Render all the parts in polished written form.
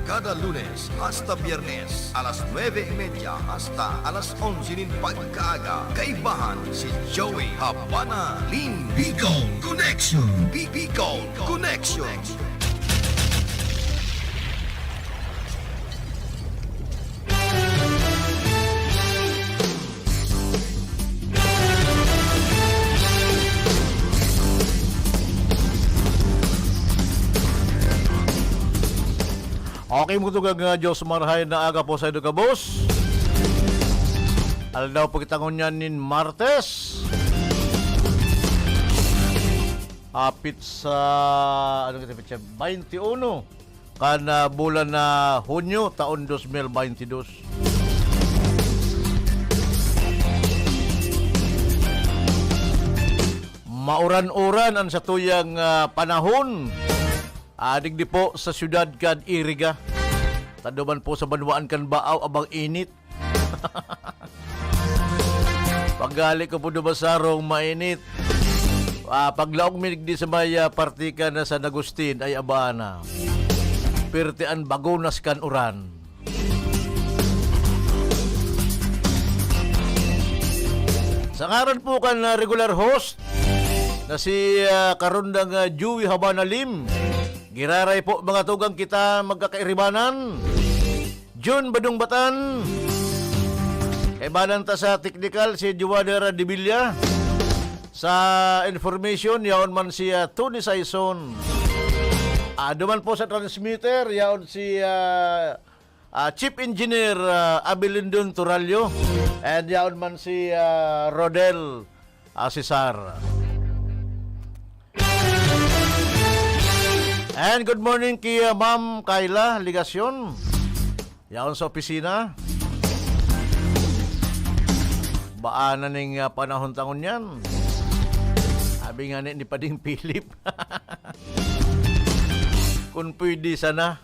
Cada lunes hasta biyernes, alas 9:30 hasta alas 11 ng pagkaaga. Kaibahan si Joey Habana Lim Bicol Connection. Bicol Connection. Okay mo itong Diyos marahay na aga po sa ito ka, boss. Alam daw po kita ngunyan nin Martes. Hapit sa, ano kita pitya, 21. Kana bulan na Hunyo, taon 2022. Mauran-uran ang sa tuyang panahon. Adig di po sa syudad kan Iriga. Taduman po sa banwaan kan Baaw abang init. Paggali ko po dumasarong mainit. Paglaog minig di sa maya partika na San Agustin ay abana. Pirtian bagunas kan uran. Sa ngaran po kan regular host na si Karundang Joey Habana Lim. Giraray po mga tugang kita magkakairibanan. June Badung Batan. Kaibanan ta sa technical si Juwadera Dibilla. Sa information, yaon man si Tony Saison. Duman po sa transmitter, yaon si Chief Engineer Abilindon Turalyo. And yaon man si Rodel Cesar. And good morning kay Ma'am Kayla Ligasyon. Yaon sa opisina. Baan na ning panahon tangon yan. Sabi nga ni Pading Philip. Kung pwede sana.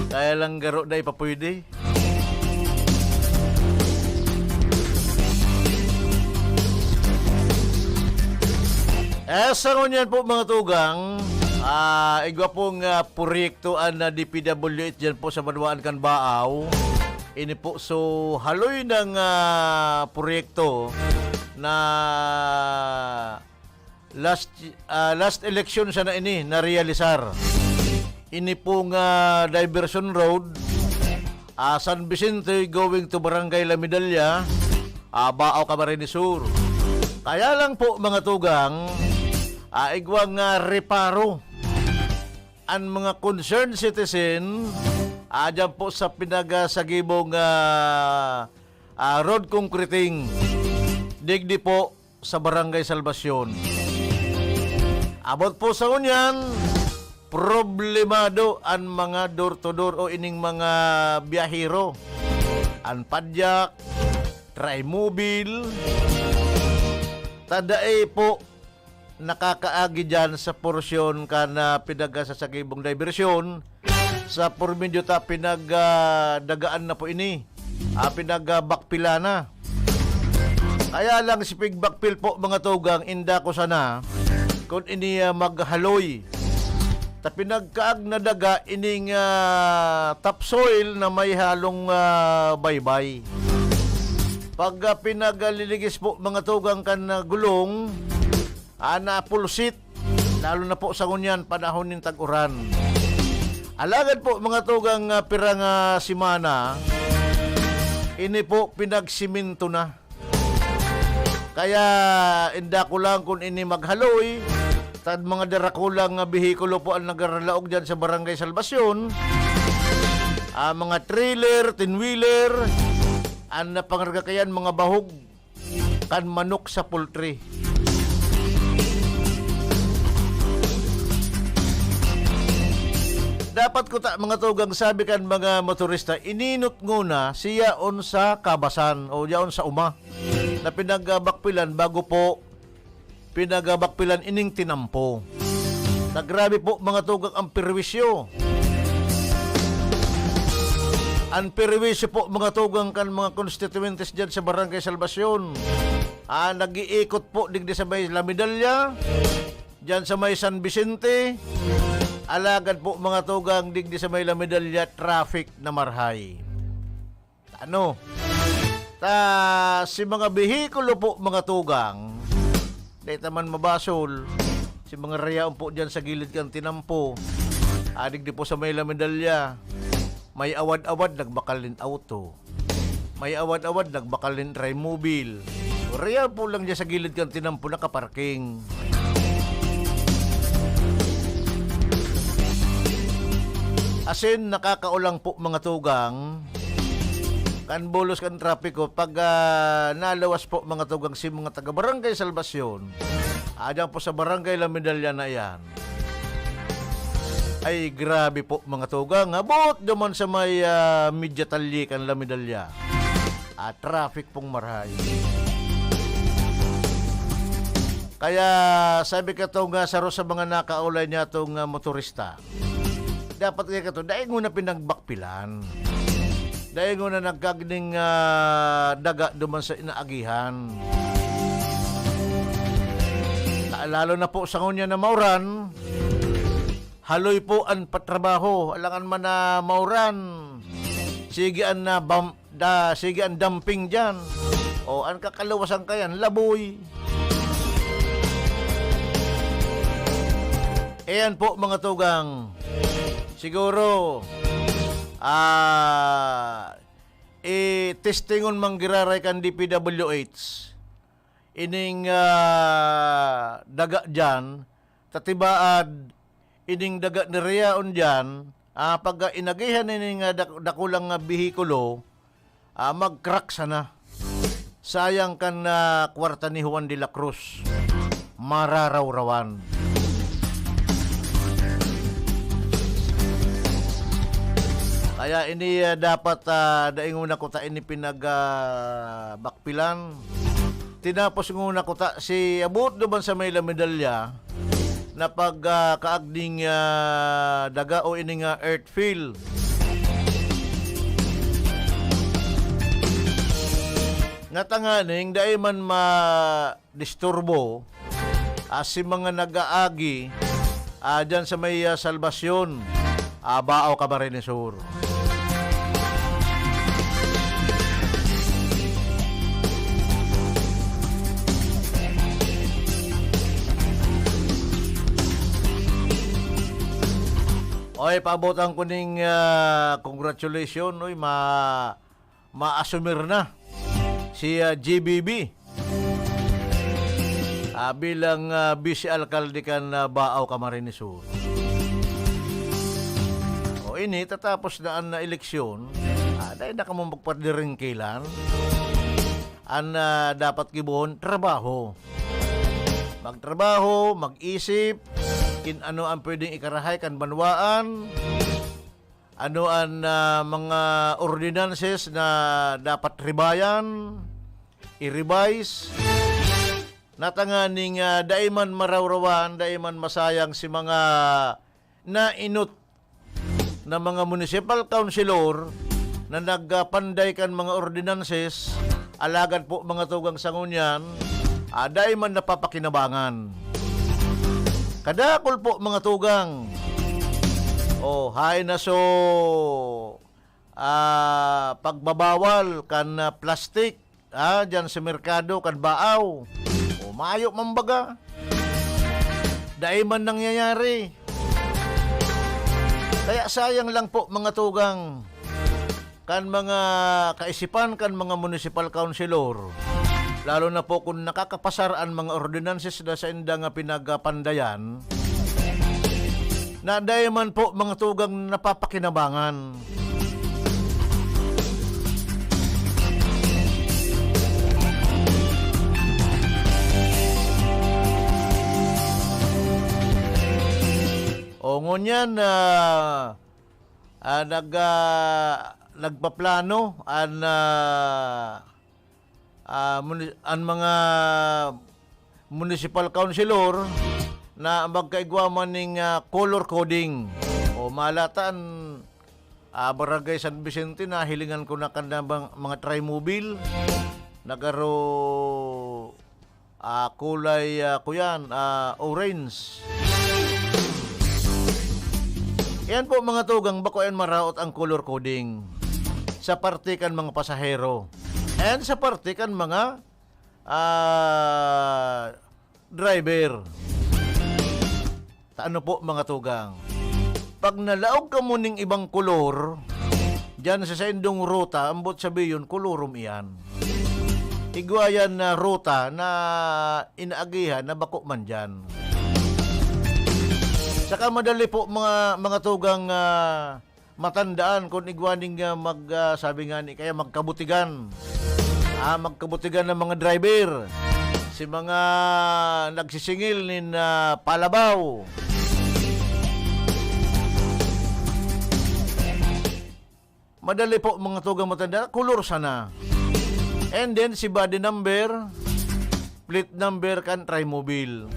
Kaya lang garo day pa pwede. Sa ngunyan po mga tugang. Igwa pong proyektoan na DPWH dyan po sa Banwaan kan Baaw. Ini po so haloy ng proyekto na last election siya na ini na realisar. Ini pong diversion road San Vicente going to Barangay La Medalla, Baaw, Camarines Sur. Kaya lang po mga tugang igwang reparo ang mga concerned citizen dyan po sa pinagasagibong road concreting digdi po sa Barangay Salvacion. Abot po sa unyan, problemado ang mga door-to-door o ining mga biyahero. Ang padyak, trimobile, tadae po nakakaagi dyan sa porsyon ka na pinagasasagibong diversyon sa pormedyo ta pinagdagaan na po ini pinagbakpila na. Kaya lang si pigbakpil po mga tugang inda ko sana kung ini maghaloy ta pinagkaag na daga ining topsoil na may halong baybay. Pag pinagaliligis po mga tugang kan gulong napulsit, lalo na po sa ngunyan panahon ng tag-uran. Alagad po mga tugang pirang simana, ini po pinagsiminto na. Kaya inda ko lang kung ini maghaloy, tad mga darakulang bihikulo po ang nagaralaog dyan sa Barangay Salvacion, mga trailer, tinwheeler, ang napangargakayan mga bahog, kan manok sa poultry. Dapat ko mga tugang sabi kan mga motorista, ininot nguna siya on sa kabasan o yaon sa uma na pinagbakpilan bago po pinagbakpilan ining tinampo. Nagrabe po mga tugang ang perwisyo. Ang perwisyo po mga tugang kan mga constituentes dyan sa Barangay Salvacion. Nag-iikot po digdi sa may La Medalla, dyan sa may San Vicente, alagad po mga tugang digdi sa may Medalya traffic na marhay. Ano? Si mga behikulo po mga tugang, dahil taman mabasol, si mga rayaon po dyan sa gilid kang tinampo, adig di po sa may Medalya, may awad-awad nagbakalin auto, may awad-awad nagbakalin trimobile, rayaon po lang dyan sa gilid kang tinampo nakaparking. Asin nakakaulang po mga tugang, kan bolos kan trapiko pag nalawas po mga tugang si mga taga Barangay Salvacion, adyan po sa Barangay La Medalya na yan, ay grabe po mga tugang, abot naman sa may media talikan La Medalya, traffic pong marhay. Kaya sabi ka itong saro sa mga nakaulay niya itong motorista, dapat kaya ito, dahil muna pinagbakpilan. Dahil muna nagkagning daga duman sa inaagihan. Lalo na po sa ngunya na mauran, haloy po ang patrabaho. Alangan man na mauran, sige an sige ang dumping dyan. O ang kakalawasan kayan, laboy. Ayan po mga tugang. Siguro, testingon manggiraray kan DPWH ining daga dyan, tatibaad ining daga ni Riaon dyan, pag inagihan ining dakulang bihikulo, mag-crack sana. Sayang kan kwarta ni Juan de la Cruz, mararaw-rawan. Kaya ini dapat daing una ko ta ini bakpilan. Tinapos nguna ko ta si abot duman sa may La Medalya na pag kaagding daga o ini nga earthfill. Natanganing dahil man ma-disturbo si mga nag-aagi dyan sa may Salvacion, Baaw Camarines Sur. Oy, paabotan ko ning congratulations, oy, ma-asumir na si GBB bilang vice alkalde kan Baaw Camarines Sur. O ini tatapos na ang eleksyon, dahil na ka mong magpadiringkilan, ang dapat gibuhon trabaho. Magtrabaho, mag-isip kin ano ang pwedeng ikarahay kan banwaan, ano ang mga ordinances na dapat ribayan, i-revise, natanganing daiman marawrawan, daiman masayang si mga nainot na mga municipal councilor na nagpanday kan mga ordinances, alagad po mga tugang sangunyan, daiman napapakinabangan. Kadakol po mga tugang. Hay na so pagbabawal kan plastic dyan sa merkado kan Baaw. Mayo mambaga. Dahil man nangyayari. Kaya sayang lang po mga tugang kan mga kaisipan kan mga municipal councilor. Lalo na po kung nakakapasaraan mga ordinances na sa indang pinagpandayan, na dahil man po mga tugang napapakinabangan. O ngunyan nagpaplano ang mga municipal councilor na magkaigwaman ng color coding. O malataan Barangay San Vicente na hilingan ko na kanabang mga trimobile nagaro kulay kuyan orange. Yan po mga tugang, bako yan maraot ang color coding sa parte kan mga pasahero and sa parte kan mga driver. Ano po mga tugang? Pag nalaog ka mo ning ibang kolor, dyan sa indong ruta, ambot sabiyon, kolorum iyan. Igwayan na ruta na inaagihan na bako man dyan. Saka madali po mga tugang matandaan kung igwaning sabi nga ni kaya magkabutigan. Magkabutigan ng mga driver. Si mga nagsisingil nin palabaw. Madali po mga tugang matanda, kulor sana. And then si body number, plate number kan Trimobile.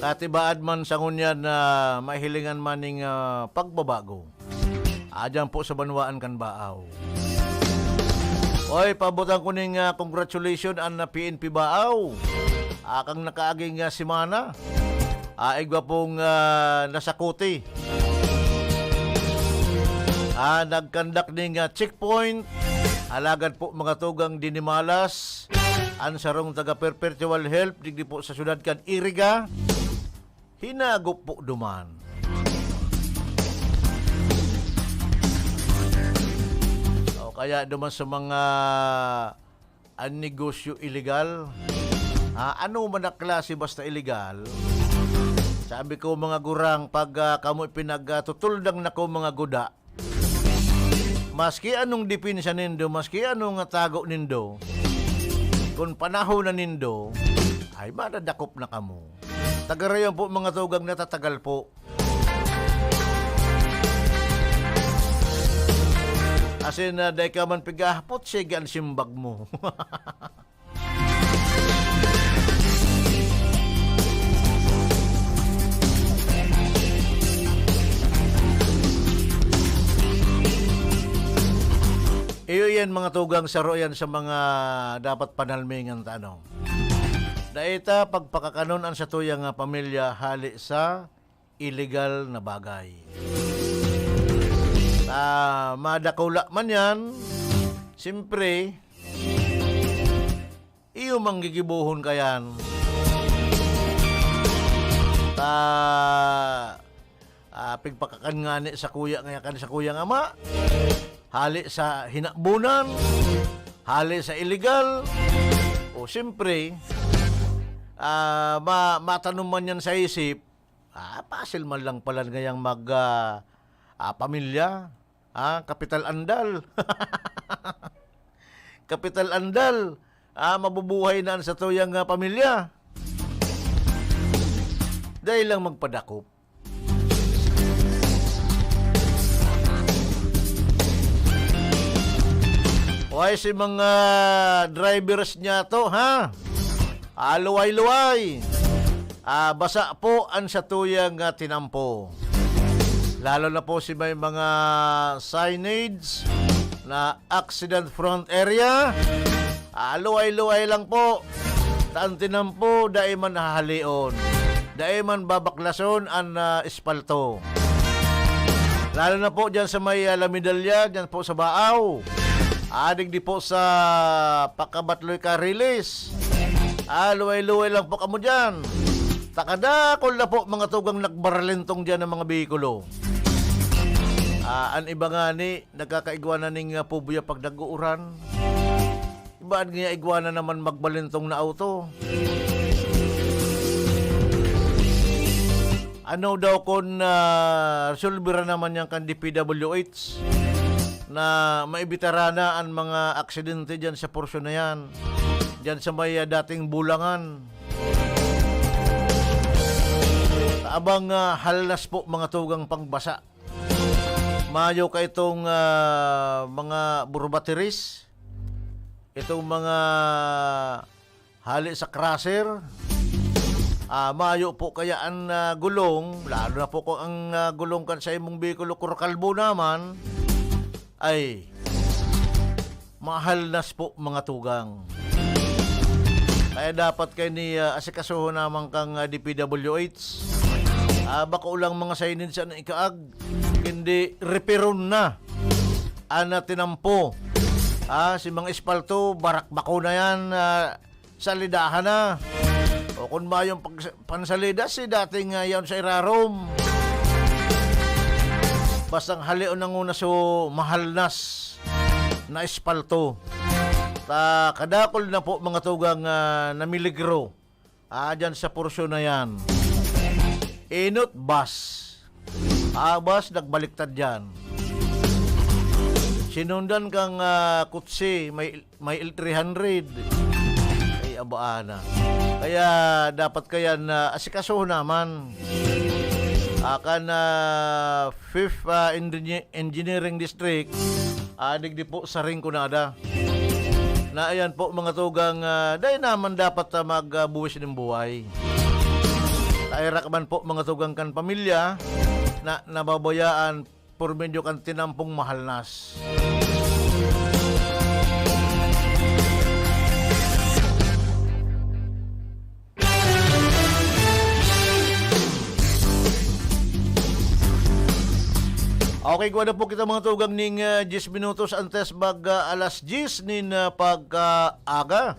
Katibaad man sa ngunyan na mahilingan maning pagbabago. Adyan po sa banwaan kan baaw. Oy, pabutan ko ning congratulations an PNP Baaw. Kang nakaaging simana. Igwa pong nasakuti. Nagkandak ning checkpoint. Alagad po mga tugang dinimalas. Ang sarong taga perpetual help digdi po sa syudad kan Iriga. Hinagop po duman. Kaya duman sa mga negosyo illegal. Ano man na klase basta illegal. Sabi ko mga gurang, pag kamo pinagtutuldang na ko mga guda, maski anong dipinsa nindo, maski anong tago nindo, kung panahon na nindo, ay madadakop na kamo. Tagarayon po mga tugang natatagal po. Asin na day ka man pigahapot, sige ang simbag mo. Iyo yan mga tugang saro yan sa mga dapat panalmingan tanong. Daita pagpakakanon ang sa tuyang pamilya hali sa illegal na bagay. Madakula man yan, simpre, iyo manggigibuhon ka yan. Pigpakakan nga ni sa kuya ngayakan sa kuyang ama, hali sa hinabunan, hali sa illegal, o simpre, matanong man yan sa isip, pasil man lang pala ngayang pamilya, kapital andal. Kapital andal, mabubuhay na sa tuyang pamilya. Dahil lang magpadakop. Why si mga drivers niya to, luway-luway. Basa po ang sa tuyang tinampo. Lalo na po si may mga signage na accident front area. Luway-luway lang po. Taan tinampo, dahil man hahalion. Dahil man babaklason ang espalto. Lalo na po dyan sa may Lamidalya, dyan po sa Baaw. Adig di po sa Pakabatloy Cariles. Luway-luway lang po kamo dyan. Takadakol na po mga tugang nagbaralentong dyan ng mga bihikulo. Ang iba nga ni, nagkakaigwanan ng pubuya pag nag-uuran. Ibaan nga igwanan naman magbalentong na auto. Ano daw kung resolvera naman yung kan DPWH na maibitara na ang mga aksidente dyan sa porsyon na yan. Dyan sa may dating bulangan. Abang halas po mga tugang pangbasa. Mayo ka itong mga burbateris. Itong mga hali sa crusher. Mayo po kaya ang gulong, lalo na po kung ang gulong kan sa imong bikulo kurkalbo naman, ay mahal nas po mga tugang. Kaya dapat kay ni asikasuho naman kang DPWH. Baka ulang mga sainin siya ng ikaag. Hindi reperon na. Ana tinampo. Si mga espalto, barak-bako na yan. Salidahan na. O kung ba yung pansalida, si dating yan sa irarom. Bastang halion ng una so mahalnas na espalto. Kadakol na po mga tugang namiligro. Dyan sa porsyon na yan. Inot bus. Bus nagbaliktad dyan. Sinundan kang kutsi, may L300. Ay, abaana. Kaya dapat kaya asikaso naman. Akan 5th Engineering District, digdi po sa ring kunada. Na ayan po mga tugang, dahil naman dapat magbuwis ng buhay. Taira man po mga tugang kan pamilya na nababayaan por medyo kan tinampong mahalnas. Okay, kuha na po kita mga tugang ning 10 minutos antes alas 10 nin pagkaaga.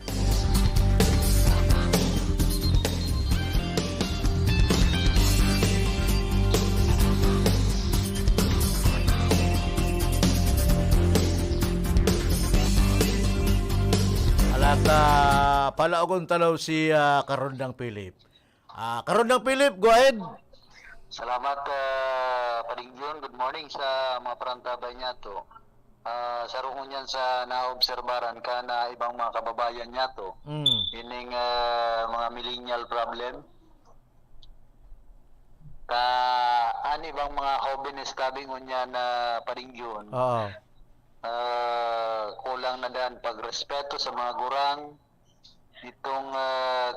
Palaogon talaw si Karondang Philip. Karondang Philip, go ahead. Salamat, Padigyon. Good morning sa mga parantabay niya to. Sa roon yan sa naobserbaran ka na ibang mga kababayan niya to. Ining mga millennial problem. Ibang mga hobbies kabing niya na Padigyon. Oo. Kulang na daan pagrespeto sa mga gurang. Itong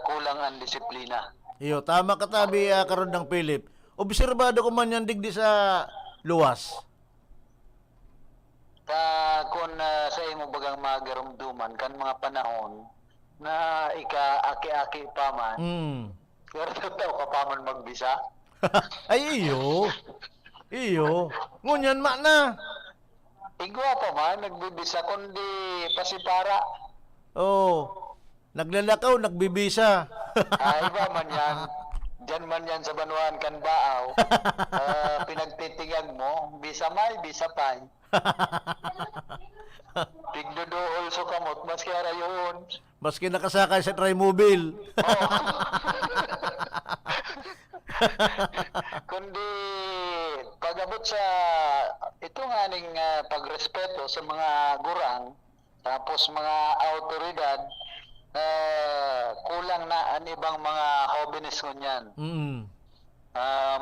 kulang ang disiplina. Iyo, tama katabi Karondang Philip. Obserbado ko man yan digdi sa luwas. Kung sa imo bagang magarumduman kan mga panahon na ika-aki-aki pa man. Pero tao ka pa man magbisa. Ay iyo. Iyo. Ngunyan ma na. Igwa pa man nagbibisa kundi pasipara. Oh. Naglalakaw, nagbibisa. Iba man yan. Diyan man yan sa Banuan kan Baaw. Pinagtitingag mo, bisa may, bisa pay. Tigdodool so kamot, maski ara yun. Maski nakasakay sa trimobile. Oh. Kundi pag-abot sa ito nga ning pagrespeto sa mga gurang, tapos mga autoridad, kulang na ang ibang mga hobbies ngunyan.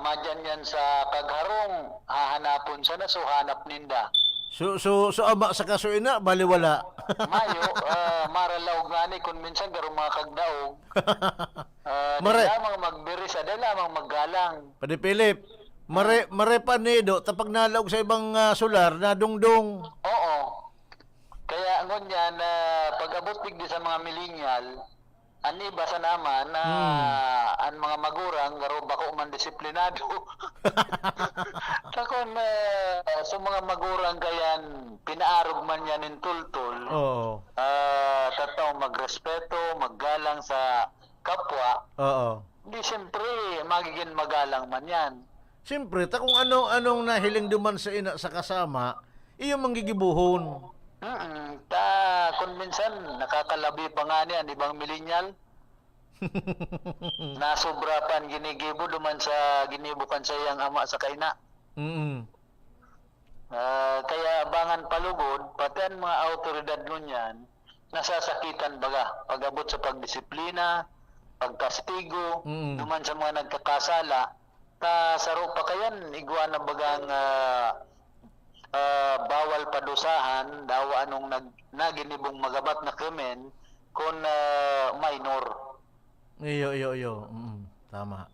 Madyan yan sa kagharong, hahanapon siya na, so hanap ninda. So ama sa kasuina, baliwala. Mayo, maralaw nga ni, kung minsan garong mga kagdaog. Mare. Lamang magbirisa, dahil lamang maggalang. Padi Philip, mare pa nido, tapag nalaog sa ibang solar, nadungdong. Oo. Kaya ngunyan, pag-abot digdi sa mga millennial, ani basa naman na ang mga magurang garo bako man disiplinado. Takon sa mga magurang kayan pinaarog man yan in tultul. Oo. Tataw magrespeto, maggalang sa kapwa. Oo. Hindi siyempre magiging magalang man yan. Siyempre, kung anong nahiling duman sa ina sa kasama, iyong manggigibuhon. Kung minsan nakakalabi pa nga niyan ibang millennial. Nasobra pan ginigibo duman sa ginibukan sa iyang ama sa kaina. Kaya abangan palugod pati ang mga autoridad nun yan nasasakitan baga pag-abot sa pagdisiplina, pagkastigo, duman sa mga nagkakasala. Saro pa kayan igwa na bagang bawal padusahan daw anong naginibong magabat na krimen kung minor. Iyo. Tama.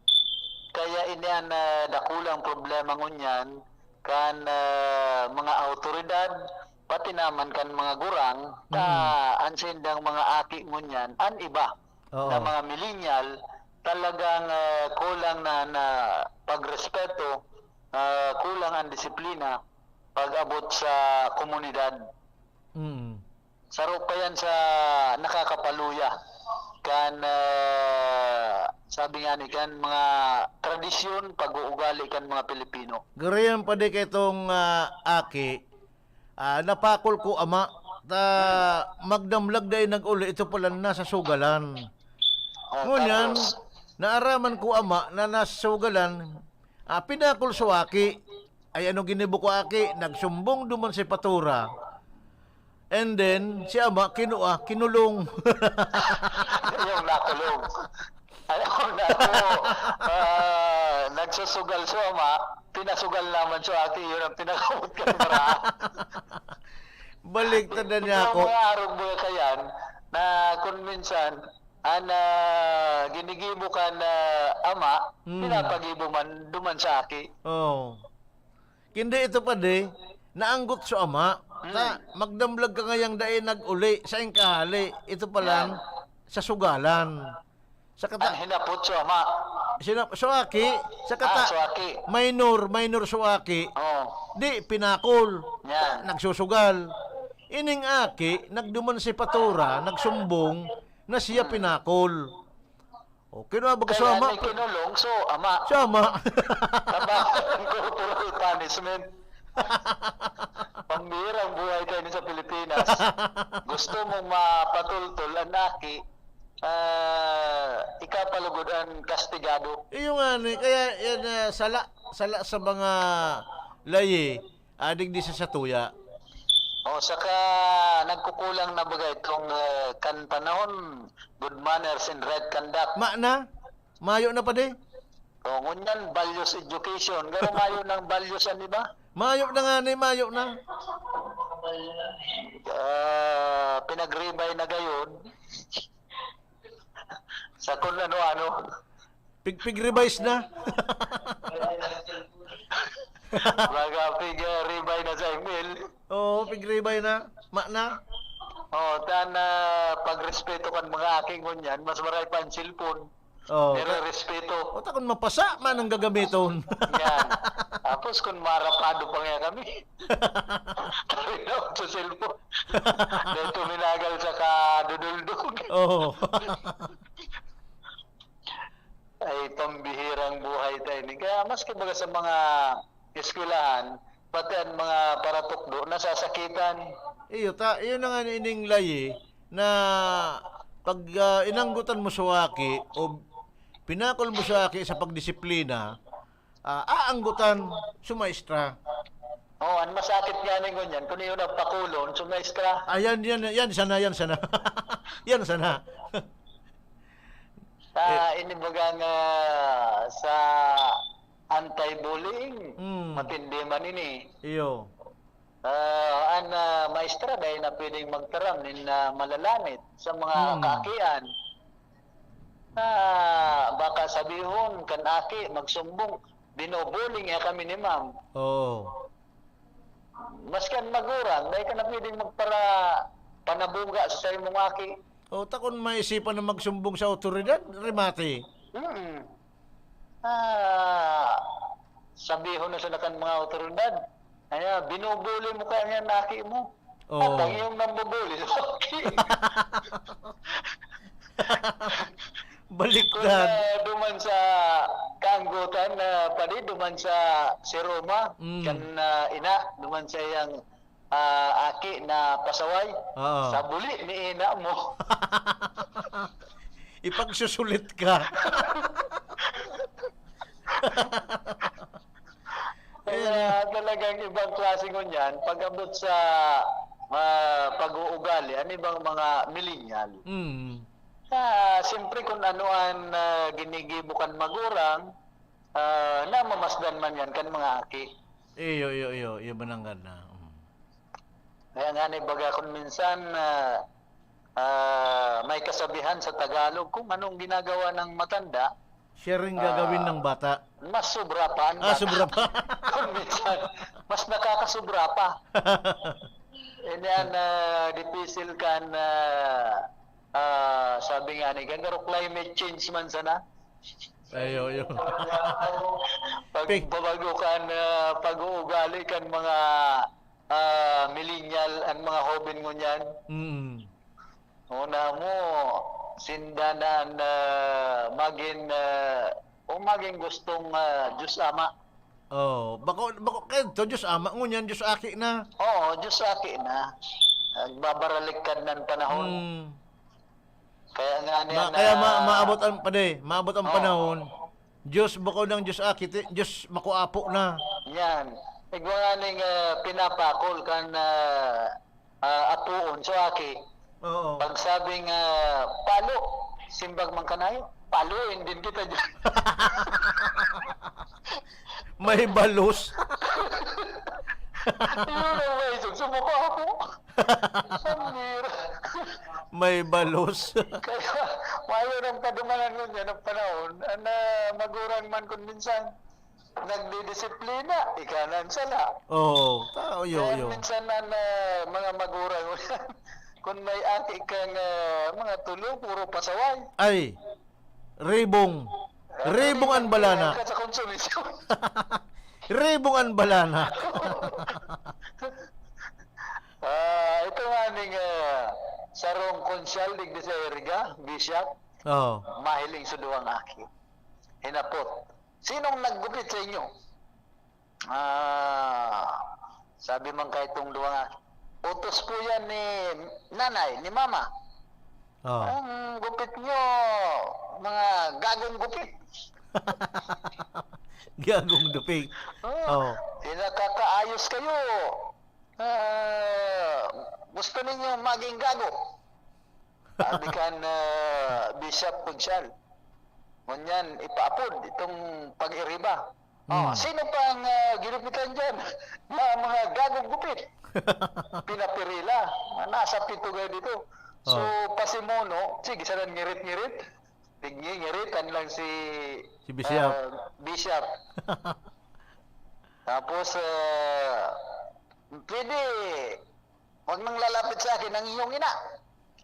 Kaya inian dakulang problema ngunyan kan mga autoridad pati naman kan mga gurang ansindang mga aki ngunyan an iba Oo. na mga millennial talagang kulang na pagrespeto, kulang ang disiplina pag-abot sa komunidad. Mm. Saro pa yan sa nakakapaluya kan sabi nga ni kan mga tradisyon pag-uugali kan mga Pilipino. Garayan pa di kay itong aki, napakol ko ama, magdamlag day nag-uli, ito pala nasa sugalan. Ngunyan, Tapos, naaraman ko ama na nasa sugalan, pinakol sa aki, ay ano ginibo ko aki, nagsumbong duman si Patura. And then, si ama, kinulong. yung nakulong. Ayaw na ako, nagsusugal sa ama, pinasugal naman sa aki, yun ang pinakamot ka para. Baligtad na niya ako. Yung mga arog mo kayan, na kung minsan, ginigibo ka na ama, pinapagibo man duman sa aki. Oh. Hindi ito pa di, naanggot sa ama, magdamlag ka ngayang dae nag-uli sa ingkahali. Ito pala sa sugalan. Sa Ang kata, hinapot sa ama. suaki, sa kata, So aki. minor suaki, Oh, di pinakol, yan. nagsusugal. Ining aki, nagduman si Patura, nagsumbong, na siya pinakol. O, kinuha ba ka Kaya sama? may kinulong, so ama. Sama. Tama, corporal punishment. Pambirang buhay tayo sa Pilipinas. Gusto mong mapatultol ang naki, ikapalugod ang kastigado. Iyo nga ni, kaya yan, sala sa mga layi, adig di sa tuya. O saka nagkukulang na bagay itong kan panahon, good manners and right conduct. Mayo na pa di. O ngunyan, values education. Garo mayo ng values, ano ba? Mayo na nga ni, mayo na. Pinagribay na gayon. Sa kung ano-ano. Pig-revise na. Baga pig-ribay na sa email. Oo, pig-revise na. Na. Pagrespeto kan mga aking ngunyan, mas maray pa ang cellphone. Oo. Pero respeto. O takon mapasa man ang gagamiton. Yan. Tapos kung marapado pa nga kami. Tarinaw sa cellphone. Dahil tuminagal sa kaduduldog. Oo. Ay pambihirang buhay tayo. Kaya mas kumbaga sa mga eskwelahan, pati ang mga paratukdo, nasasakitan. Iyo na nga ni ining layi na pag inanggutan mo sa waki o pinakol mo sa waki sa pagdisiplina, aanggutan sumaestra. Ang masakit nga ning ganyan, kung yun ang pakulon, sumaestra. Yan sana. Yan sana. Inibagang sa anti-bullying, matindi man ini. Iyo. Maestra dahil na pwedeng magtaram nin malalamit sa mga kakian. Baka sabihon kan aki magsumbong, binobullying ya kami ni ma'am. Oo. Maskan magurang, dahil ka na pwedeng magpara panabuga sa sayo mong aki. O takon maisipan na magsumbong sa otoridad, remate. Sabihon na sa nakan mga otoridad, binubuli mo kanya naki mo. Oo. At ang iyong nambubuli sa aki. Baliktad. Kung duman sa kaanggutan, padi duman sa si Roma, kan ina, duman sa iyang aki na pasaway. Oo. Sa buli ni ina mo. Ipagsusulit ka. Kaya talagang ibang klase ko niyan, pag-abot sa pag-uugali, ano bang mga millennial? Siyempre kung ano ang ginigibukan magurang, namamasdan man yan kan mga aki. Iyo banangan na. Kaya nga ni baga kung minsan may kasabihan sa Tagalog kung anong ginagawa ng matanda, Siya rin gagawin ng bata. mas sobra pa ang bata. Sobra pa. Kung minsan, mas nakakasubra pa. And yan, dipisil kan sabi nga ni kagaro climate change man sana. Ayo, yo. Pagbabago kan pag-uugali kan mga millennial ang mga hoben ngunyan. Mm. Una mo sindanan maging gustong Diyos Ama. Oh, bako kento Diyos ama ngunyan Diyos aki na. Oo, Diyos aki na. Nagbabaralikan ng panahon. Mm. Kaya nga niya Kaya maabot ang Oo. panahon. Diyos bako ng Diyos aki, Diyos makuapo na. Yan. Igwanganing pinapakol kan apuon so aki. Oo. Pag sabing palo, simbag man kanayo, paluin din kita dyan. May balos. Yun ang may sumuka ako. Samira. May balos. Kaya mayon ang padumanan nun yan ang panahon na magurang man kung minsan nagdidisiplina, ikanan sala. Oo. Oh, yo. Kaya minsan na mga magurang kung may aki kang mga tulo, puro pasaway. Ay. Ribong an balana. Sa konsumisyon. Ribong an balana. Ito nga ning sarong konsyal digdi sa Eriga, Bishop, Oh. mahiling sa duwang aki. Hinapot. Sinong naggupit sa inyo? Sabi man kay itong duwang aki. Utos po yan ni nanay, ni mama. Oh. Ang gupit nyo, mga gagong gupit. Gagong dupig. Oh. Pinakakaayos kayo. Gusto ninyo maging gago. Sabi kan Bishop Punsyal. Ngunyan, ipaapod itong pag-iriba. Sino pang ginupitan dyan? Mga gagong gupit. Pinapirila. Nasa pito kayo dito. So, pasimono, sige, saran ngirit-ngirit. Ngiritan lang si Bishop. Bishop. Tapos, pwede, huwag nang lalapit sa akin ang iyong ina.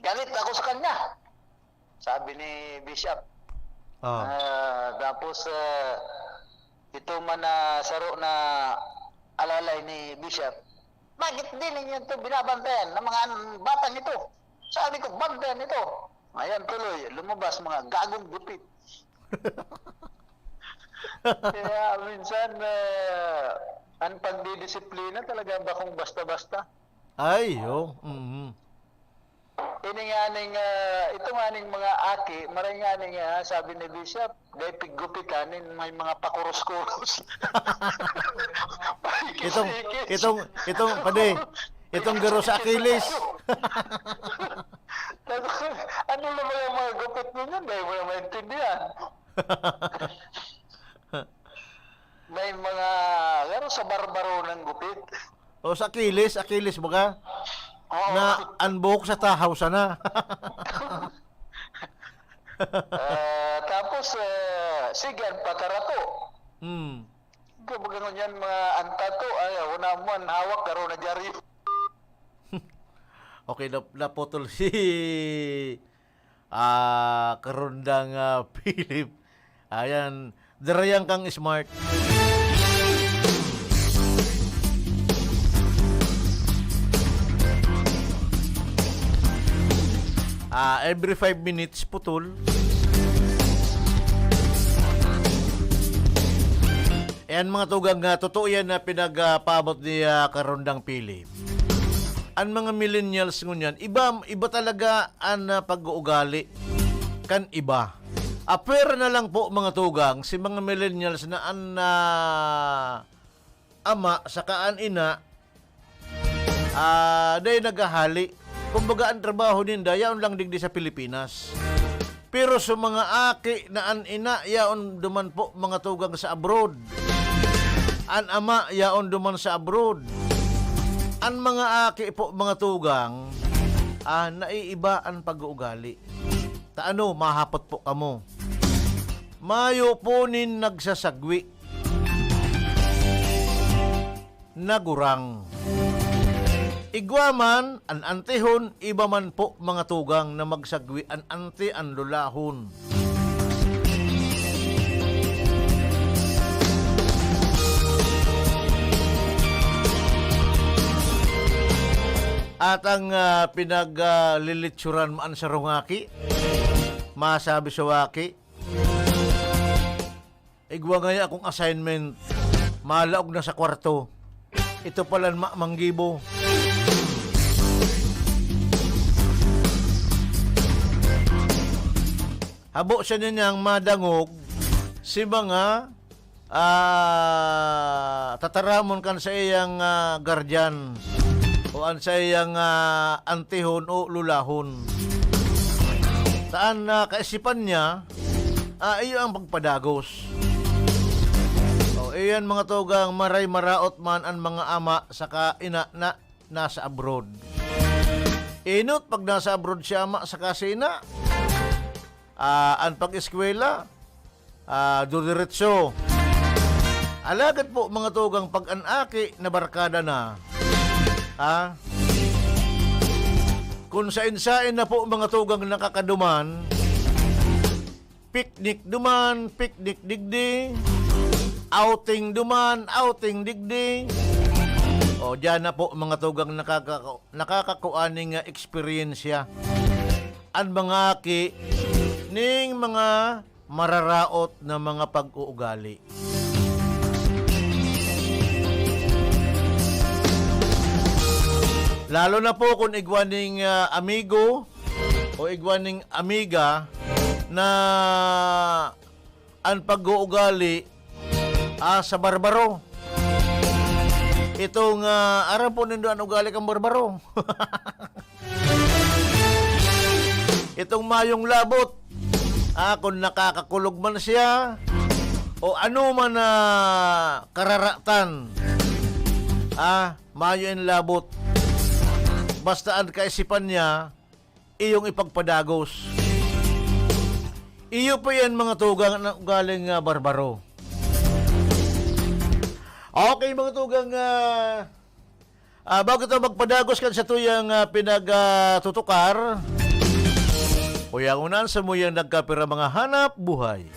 Galit ako sa kanya. Sabi ni Bishop. Oh. Tapos, ito man na saro na alalay ni Bishop. Bakit din ninyo ito binabantayan ng mga batang ito? Sabi ko, bantayan ito. Ayan tuloy, lumabas mga gagong gupit. Kaya minsan, ang pagdidisiplina talaga bakong basta-basta. Ay, yo. Mm-hmm. Ito nga ning mga aki, maray nga ning sabi ni Bishop, dahil piggupitanin may mga pakuros-kuros. Itong garo sa Achilles. Ano naman yung mga gupit mo yan? Dahil mo na maintindihan. May mga, garo sa barbaro ng gupit. O sa Achilles baga? Oo. Na anbuhok sa tahaw sana. Tapos, sigan patarato. Hmm. Kapag yan mga antato, ayaw na mo, hawak karo na dyaryo. Okay, naputol si karundang Philip. Ayan, darayang kang smart. Every 5 minutes putol. Ayan mga tugang totoo yan na pinagpabot ni karundang Philip. Ang mga millennials ngunyan, iba talaga ang pag-uugali. Kan iba. Apera na lang po mga tugang, si mga millennials na ang ama sa kaan ina, dahil naghahali. Kumbaga ang trabaho ninda, yaon lang digdi sa Pilipinas. Pero sa mga aki na an ina, yaon duman po mga tugang sa abroad. An ama, yaon duman sa abroad. Ang mga aki po, mga tugang, naiiba ang pag-uugali. Taano, mahapot po kamo. Mayo po nin nagsasagwi. Nagurang. Igwaman, an antihon, iba man po mga tugang na magsagwi an anti an lulahon. At ang pinaglilitsuran maan sa rungaki, masabi sa waki, igwa ngaya akong assignment, malaog na sa kwarto. Ito pala manggibo. Habo siya niyang madangog si mga tataramon kan sa iyang guardian o an sa iyang antihon o lulahon. Taan kaisipan niya, iyo ang pagpadagos. O iyan mga tugang maray maraot man ang mga ama saka ina na nasa abroad. Inot pag nasa abroad si ama saka si ina, ang pag-eskwela, dudiretso. Alagad po mga tugang pag anaki na barkada na, kung sain-sain na po mga tugang nakakaduman, picnic duman, picnic digdi, outing duman, outing digdi. O diyan na po mga tugang nakakakuaning eksperyensya. Ang mga ki ning mga mararaot na mga pag-uugali. Lalo na po kung igwaning amigo o igwaning amiga na ang pag-uugali sa barbaro. Itong aram po nindo ang ugali kang barbaro. Itong mayong labot, kung nakakakulog man siya o ano man na kararatan, mayo yung labot. Basta ang kaisipan niya, iyong ipagpadagos. Iyo po yan mga tugang na galing barbaro. Okay mga tugang, bago ito magpadagos kan sa tuyang pinagtutukar, uyang unan sa muyang nagkapira mga hanap buhay.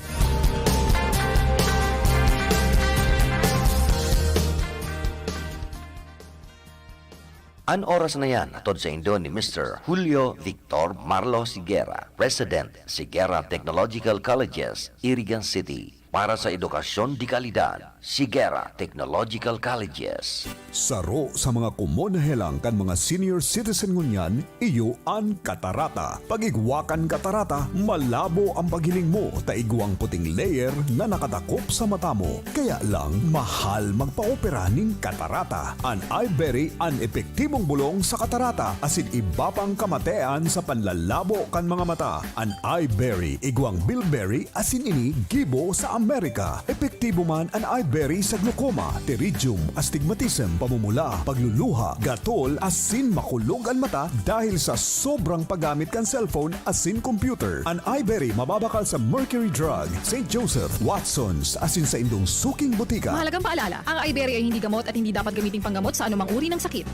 An oras na yan, atod sa Indo ni Mr. Julio Victor Marlo Siguera, President, Siguera Technological Colleges, Irigan City. Para sa edukasyon di kalidad, Siguera Technological Colleges. Saro sa mga kumonahelang kan mga senior citizen ngunyan, iyo ang katarata. Pag-igwakan katarata, malabo ang paghiling mo, taigwang puting layer na nakatakop sa mata mo. Kaya lang, mahal magpa-opera ning katarata. An iBerry, an epektibong bulong sa katarata, asin iba pang kamatean sa panlalabo kan mga mata. An iBerry, igwang bilberry, asin ini gibo sa Amerika. Epektibo man ang iBerry sa glaucoma, pterygium, astigmatism, pamumula, pagluluha, gatol, asin makulog ang mata dahil sa sobrang paggamit kan cellphone asin computer. Ang iBerry mababakal sa Mercury Drug, St. Joseph, Watson's, asin sa indong suking butika. Mahalagang paalala, ang iBerry ay hindi gamot at hindi dapat gamiting panggamot sa anumang uri ng sakit.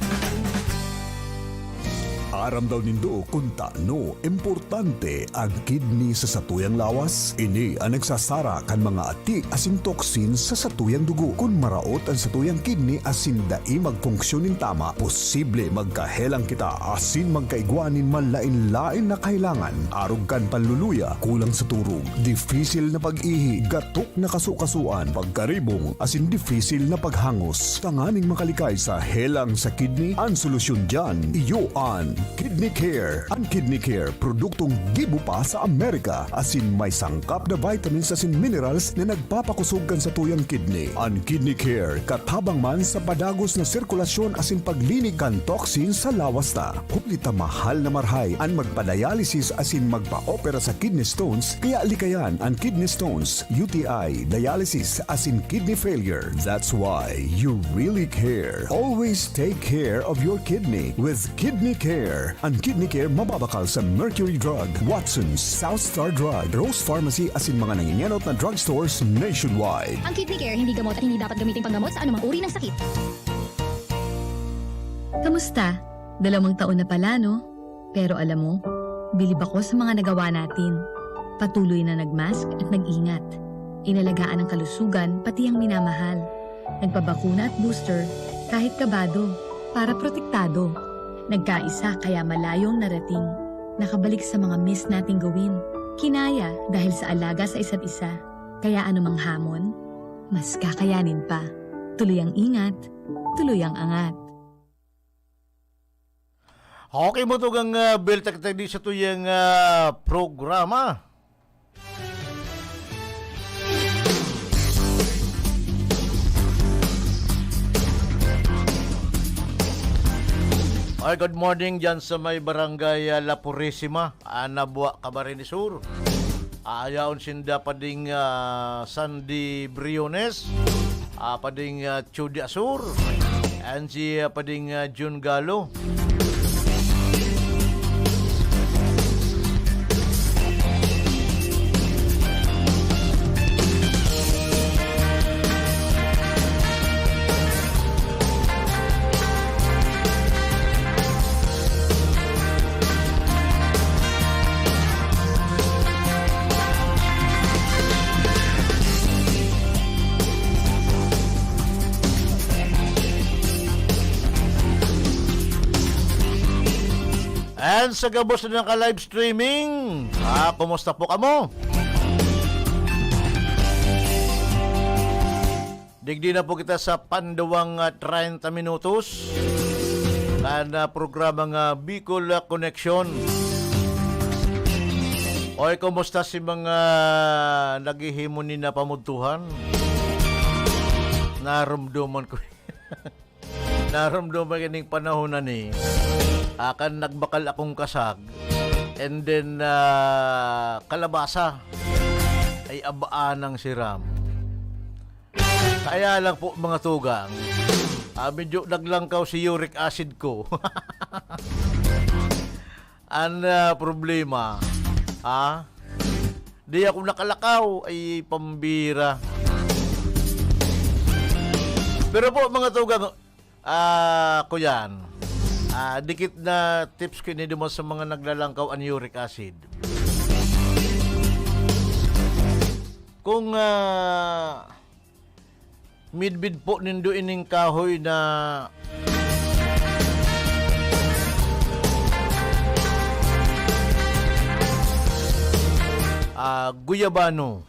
Aram daw nindo kung taano importante ang kidney sa satuyang lawas. Ini ang nagsasara kan mga ati asin toksin sa satuyang dugo. Kung maraot ang satuyang kidney asin dai magfunksyonin tama, posible magkahelang kita asin magkaigwanin manlain-lain na kailangan. Arog kan panluluya, kulang sa turog, difisil na pag-ihi, gatok na kasukasuan, pagkaribong asin difisil na paghangos. Tanganing makalikay sa helang sa kidney, ang solusyon dyan, iyo an Kidney Care. Ang Kidney Care, produktong gibo pa sa Amerika. Asin may sangkap na vitamins asin minerals na nagpapakusog kan sa tuyang kidney. Ang Kidney Care, katabang man sa padagos na sirkulasyon asin paglinig kan toxin sa lawas ta. Hulita mahal na marhay ang magpa-dialysis asin magpa-opera sa kidney stones, kaya likayan ang kidney stones, UTI, dialysis asin kidney failure. That's why you really care. Always take care of your kidney with Kidney Care. Ang Kidney Care mababakal sa Mercury Drug, Watson's, South Star Drug, Rose Pharmacy asin mga nanginyanot na drugstores nationwide. Ang Kidney Care hindi gamot at hindi dapat gamiting panggamot sa anumang uri ng sakit. Kamusta? 2 taon na pala, no? Pero alam mo, bilib ako sa mga nagawa natin. Patuloy na nagmask at nag-ingat. Inalagaan ang kalusugan, pati ang minamahal. Nagpabakuna at booster, kahit kabado, para protektado. Nagkaisa kaya malayong narating. Nakabalik sa mga miss nating gawin. Kinaya dahil sa alaga sa isa't isa. Kaya anumang hamon, mas kakayanin pa. Tuloy ang ingat, tuloy ang angat. Okay mo ito kang Bill Tagtagdi sa tuyang programa. Ay, good morning dyan sa may barangay La Purisima, Anabua, Camarines Sur. Ayaon sinda pading Sandy Briones, pading Chudi Asur, and si pading June Galo. And sa gabos na naka-live streaming, kumusta po kamo? Digdi na po kita sa pandawang 30 minutos na programang Bicol Connection. Oy, kumusta si mga naghihimo ni na pamudtuhan? Naramdaman ko. Naramdaman kining panahon na ni. Akan nagbakal akong kasag, and then kalabasa ay abaan ng siram. Kaya lang po mga tugang, medyo naglangkaw si uric acid ko. Ang problema, di ako nakalakaw, ay pambira. Pero po mga tugang, ko yan. Dikit na tips ko ini mo sa mga naglalangkaw ang uric acid. Kung midbid po nindo ining kahoy na guyabano.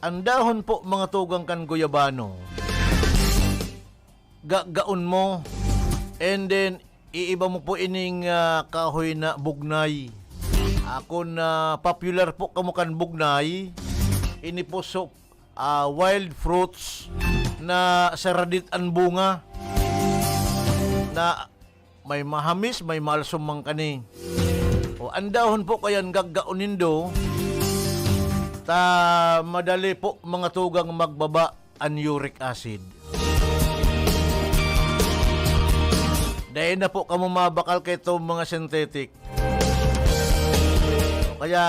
Ang dahon po mga tugang kan guyabano. Gaon mo. And then, iiba mo po ining kahoy na bugnay. Ako na popular po kamukan bugnay. Ini po so, wild fruits na saradit ang bunga. Na may mahamis, may malsum mang kani. O andahon po kayan gagaunin do. Ta madali po mga tugang magbaba ang uric acid. Dahil na po kamumabakal kay itong mga synthetic. Kaya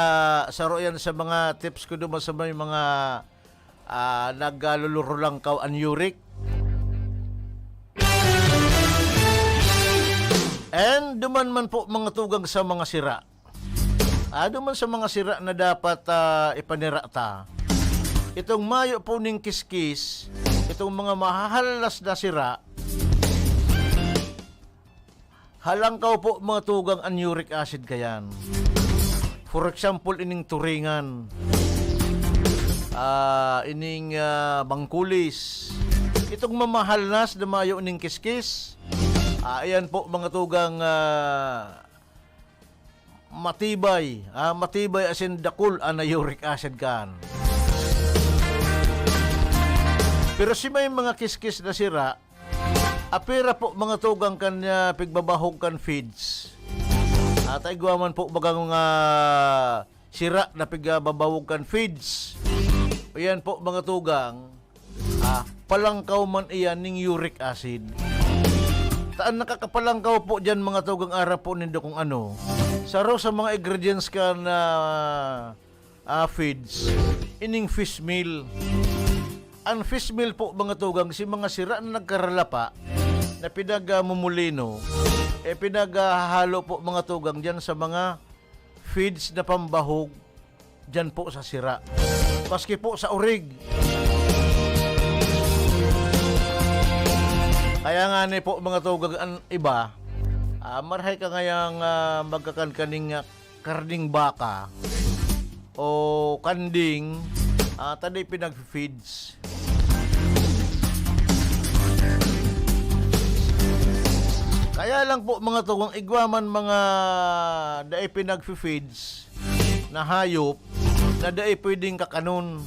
saro yan sa mga tips ko duman sa mga naggaluluro lang kaw ang uric. And duman man po mga tugang sa mga sira. Duman sa mga sira na dapat ipanirata. Itong mayo po ning kiskis, itong mga mahahalas na sira, halangkaw po mga tugang ang uric acid kayan. For example, ining turingan, ining bangkulis, itong mamahalnas na mayo ining kiskis, ayan po mga tugang matibay, matibay as in dakul na uric acid kan. Pero si may mga kiskis na sira, apira po mga tugang kanya pigbabahog kan feeds. At igwaman po bagang sira na pigbabahog kan feeds. Ayan po mga tugang, palangkaw man iyan ning uric acid. Taan nakakapalangkaw po dyan mga tugang ara po nindo kung ano. Saro sa mga ingredients ka na feeds, ining fish meal. Ang fish meal po mga tugang, si mga sira na nagkarala pa, na pinagmumulino, pinaghahalo po mga tugang dyan sa mga feeds na pambahog dyan po sa sira. Paski po sa urig. Kaya nga ni po mga tugang ang iba, marhay ka ngayang magkakankaning karning baka o kanding, tadi pinag-feeds. Kaya lang po mga tugang igwaman mga daay pinag-feeds na hayop na daay pwedeng kakanon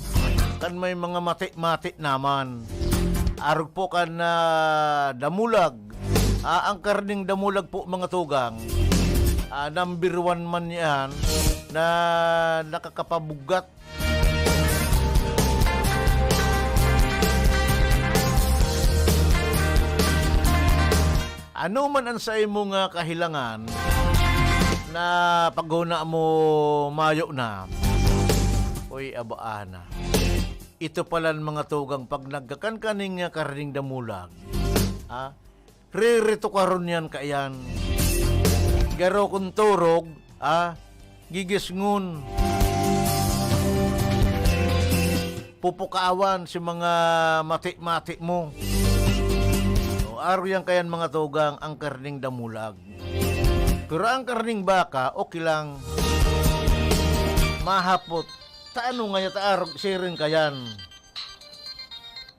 kan may mga mati-mati naman. Arog po kan na damulag. Ang karning damulag po mga tugang, number 1 man yan na nakakapabugat. Ano man ang sa imong kahilangan na paghuna mo mayo na, uy abaana. Ito pala mga tugang pag nagkakankaning karning damulag, ririto karon yan kayan. Garo kung turog, gigisngun. Pupukaawan si mga mati-mati mo. Araw yan kayan mga tugang ang karning damulag. Pero ang karning baka, okay lang. Mahapot. Taano nga yata arog siring kayan.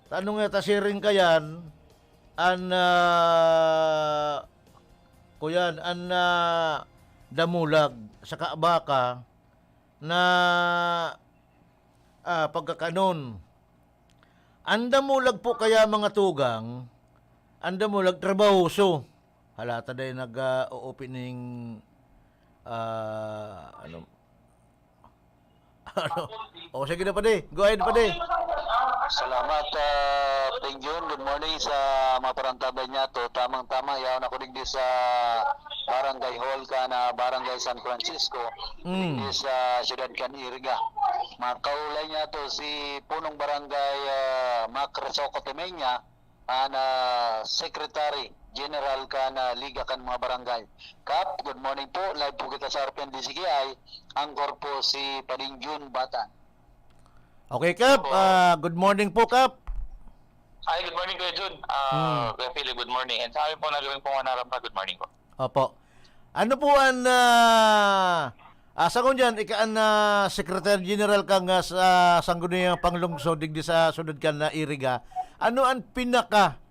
Taano nga yata siring kayan. Kuyan, damulag sa kaabaka na pagkakanon. Ang damulag po kaya mga tugang, ang damulag trabahoso. Halata day nag-opening ano? O sige na pa di. Go ahead pa di. Salamat, Pengjun. Good morning sa mga parantabay niya to. Tamang-tama, yaw na ko digdi sa Barangay Hall ka na Barangay San Francisco. Digdi sa Ciudad Caniriga. Makaulay niya to si Punong Barangay Mac Resoco Temenya, na Secretary General ka na Liga kan mga barangay. Kap, good morning po. Live po kita sa RPNDCGI. Angkor po si Padingjun Batan. Okay, Kap. Good morning po, Kap. Hi, good morning Kuya Jun. Kuya Philip, good morning. And sa amin po nagawin po pa, good morning po. Opo. Ano po ang sangon dyan, ikaan na Secretary General ka nga sa Sangguniang Panglungsod digdi sa sudad ka na Iriga. Ano ang pinaka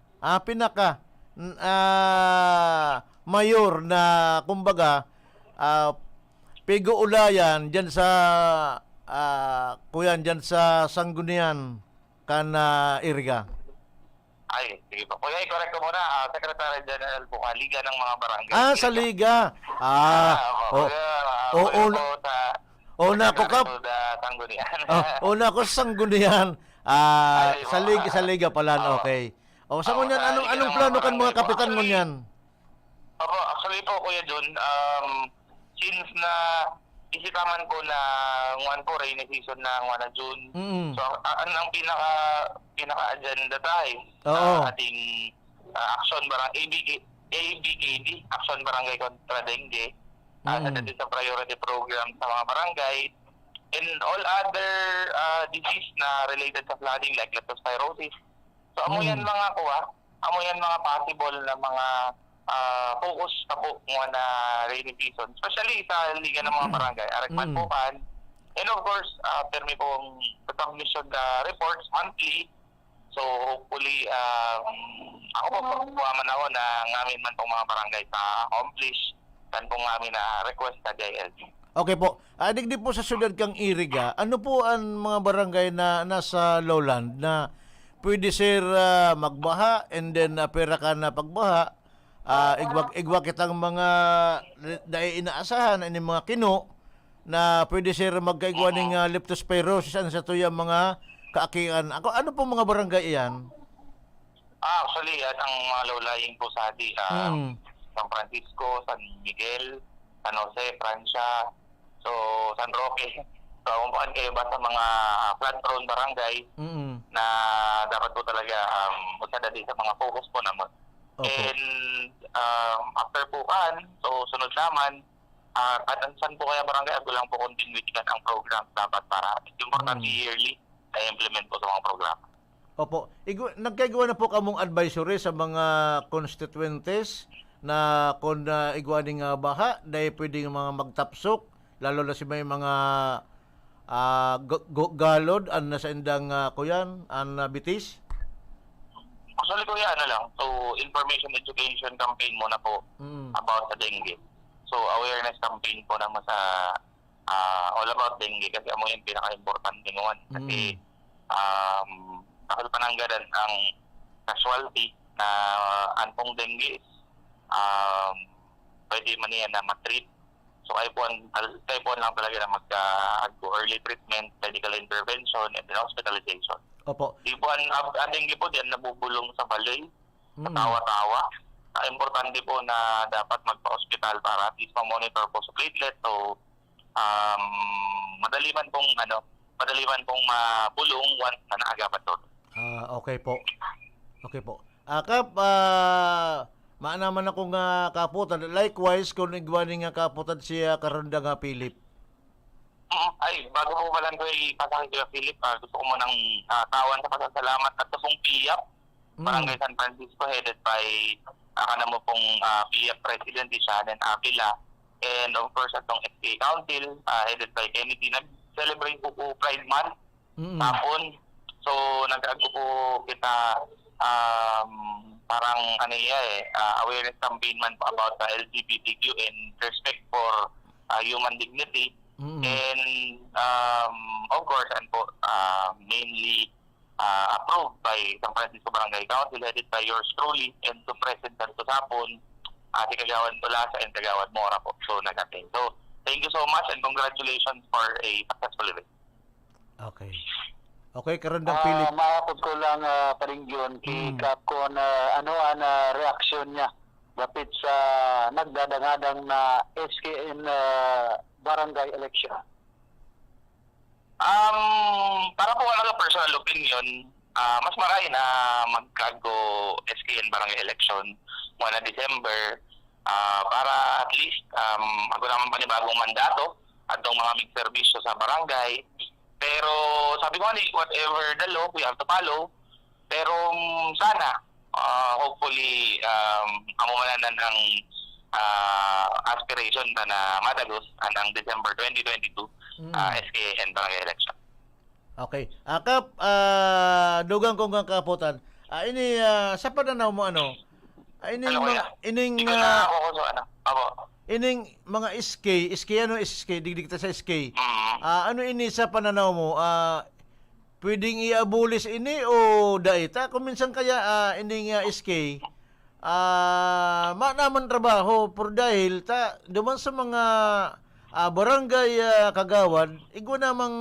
mayor na kumbaga pigo-ulayan dyan sa kuyan dyan sa Sangguniang ka na Iriga? Ay, sige po. Kuya, i-correct ko muna. Secretary General po, Liga ng mga barangay. Sa Liga. Una ko Kap. Una ko sa Sangguniang. Sa Liga pala, okay. Sa ngunyan, anong plano kan mga kapitan ngunyan? Opo, actually po, Kuya Jun, since na isitaman ko na ngwan po rainy season na ngwan na June. So ang pinaka-agenda tayo sa ating action barang ABKD, Action Barangay Kontra Dengue, sa priority program sa mga barangay, and all other disease na related sa flooding like leptospirosis. So amo yan mga amo yan mga possible na mga focus na po na rainy season, especially sa Liga ng mga barangay, Arakman Pupan. And of course, after may pong submission the reports monthly, so hopefully, ako po pagkuhaman ako na ngamin man pong mga barangay sa accomplish kan pong ngamin na request sa JLG. Okay po. Digdi po sa siyudad kang Iriga, ano po ang mga barangay na nasa lowland na pwede sir magbaha and then pera ka na pagbaha, igwag kitang mga dahil inaasahan ang mga kino na pwede sir magkaigwa ng leptospirosis sa tuyang mga kaakian. Ano po mga barangay iyan? Actually, ang mga low-lying po sa atin, San Francisco, San Miguel, San Jose, Francia, so San Roque. So, kung kayo ba sa mga flood-prone barangay na dapat po talaga usada din sa mga focus po naman. Opo. And after po so sunod naman, at saan po kaya barangay, ako lang po continuitykan ang program dapat para importante yearly na implement po sa mga programa. Opo. Nagkagawa na po kamong advisory sa mga constituentes na kung igwaning baha, dahil pwedeng mga magtapsok, lalo na si may mga galod, an nasa indang kuyan, an bitis? Actually kuya, so information education campaign muna po about sa dengue. So awareness campaign po naman sa all about dengue kasi amo yung pinaka-importante ngayon. Kasi takal pananggadan ang casualty na anpong dengue is pwede man yan na matreat. So kayo po lang talaga na early treatment, medical intervention, and then hospitalization. Opo. Di po ang dengue po diyan nabubulong sa baloy, sa tawa-tawa. Importante po na dapat magpa-hospital para at least ma-monitor po sa platelet. So madali man pong mabulong once na naagapan doon. Okay po. Okay po. Kap, maanaman ako nga kaputan. Likewise, kung igwaning nga kaputan siya karanda nga Philip. Ay, bago po pala ko ipasakit kay Philip, gusto ko munang tawan sa pasasalamat at sa pong PIAP, Barangay San Francisco, headed by kanamo pong PIAP President Shannon Avila, and of course atong SK Council, headed by Kennedy. Nag-celebrate po Pride Month hapon. So, nag-ago po kita parang awareness campaign man po about the LGBTQ and respect for human dignity. And of course, and po, mainly approved by San Francisco Barangay Council, headed by yours truly, and to President Santos Hapon, si Kagawad Tolasa and Kagawad Mora po. So, nag-attend. So, thank you so much and congratulations for a successful event. Okay. Okay, karandang Philip. Maapod ko lang paringyon kay Kap ko na reaksyon niya dapit sa nagdadangadang na SKN barangay election. Para po wala personal opinion, mas maray na magkago SKN barangay election mula December para at least ako naman panibagong mandato at itong mga mig-servisyo sa barangay. Pero sabi ko whatever the law, we have to follow. Pero sana, hopefully, amumalanan ng aspiration na madagos ang December 2022 SKN barangay election. Okay. Kap, dugang kong kang kaputan. Ini, sa pananaw mo ining ining mga SK digdig ta sa SK. Ano ini sa pananaw mo? Pwedeng i-abolish ini o daita? Kung minsan kaya ining SK naman trabaho por dahil duman sa mga barangay kagawad, igwa namang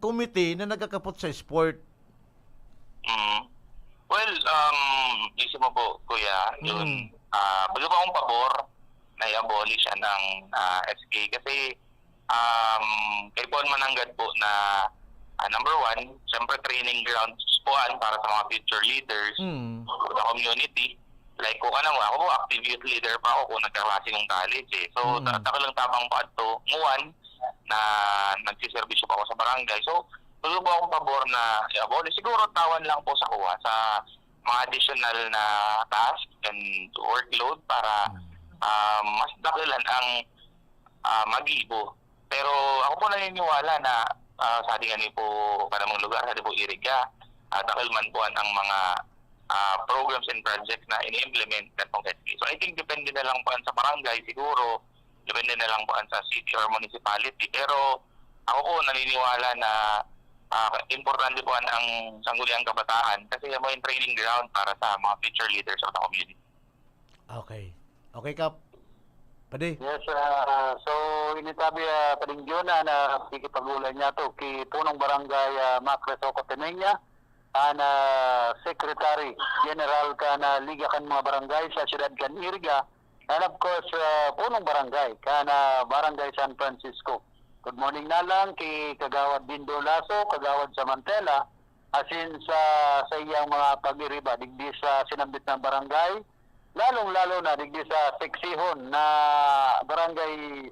committee na nagkakapot sa sport. Well, isip mo po, Kuya, yun, bago pa akong pabor na i-abolish ng SK kasi kay Paul Mananggad po na number one, siyempre training grounds po para sa mga future leaders sa community. Like ako po active youth leader pa ako kung nagkaklase ng college eh. So, tako lang tabang pa ito, muwan na nagsiservisyo pa ako sa barangay. So, tuloy po akong pabor na i-abolish. Siguro tawan lang po sa kuha sa mga additional na task and workload para mas dakilan ang mag-ibo. Pero ako po naniniwala na sa ating po kanamang lugar, sa po Iriga, dakil man po ang mga programs and projects na ini-implement na pong SK. So I think depende na lang po sa barangay siguro, depende na lang po sa city or municipality. Pero ako po naniniwala na importante po ang sangguniang kabataan kasi mo yung training ground para sa mga future leaders of the community. Okay. Okay, Kap. Pwede? Yes, so initabi paringyon na pikipagulan niya to kay punong barangay Macres Ocotemenya na Secretary General na Liga kan mga barangay sa siyudad kan Iriga and of course punong barangay na Barangay San Francisco. Good morning na lang kay Kagawad Dindo Lasso, Kagawad Samantela, asin sa iyang mga pag-iriba digdi sa sinambit ng barangay lalong-lalo na digdi sa seksihon na barangay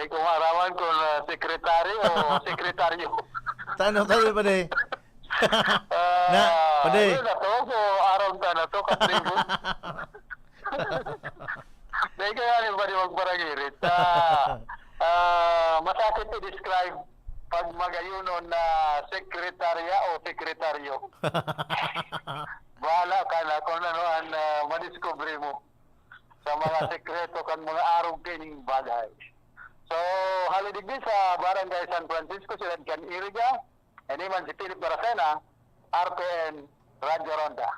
kung arawan ko na sekretary o sekretaryo. Tanong pa de. Na, pade. Ano na to? So, araw na to, katribon. Dahil kaya rin ba di magbarangirit? Masakit i-describe pag magayunon na sekretarya o sekretaryo. Bahala ka na kung ano ang madiscovery mo sa mga sekreto kan mga arog kining bagay. So, halidigdi sa Barangay San Francisco, Ciudad Can Iriga, Animan si Philip Baracena, RPN, Radyo Ronda.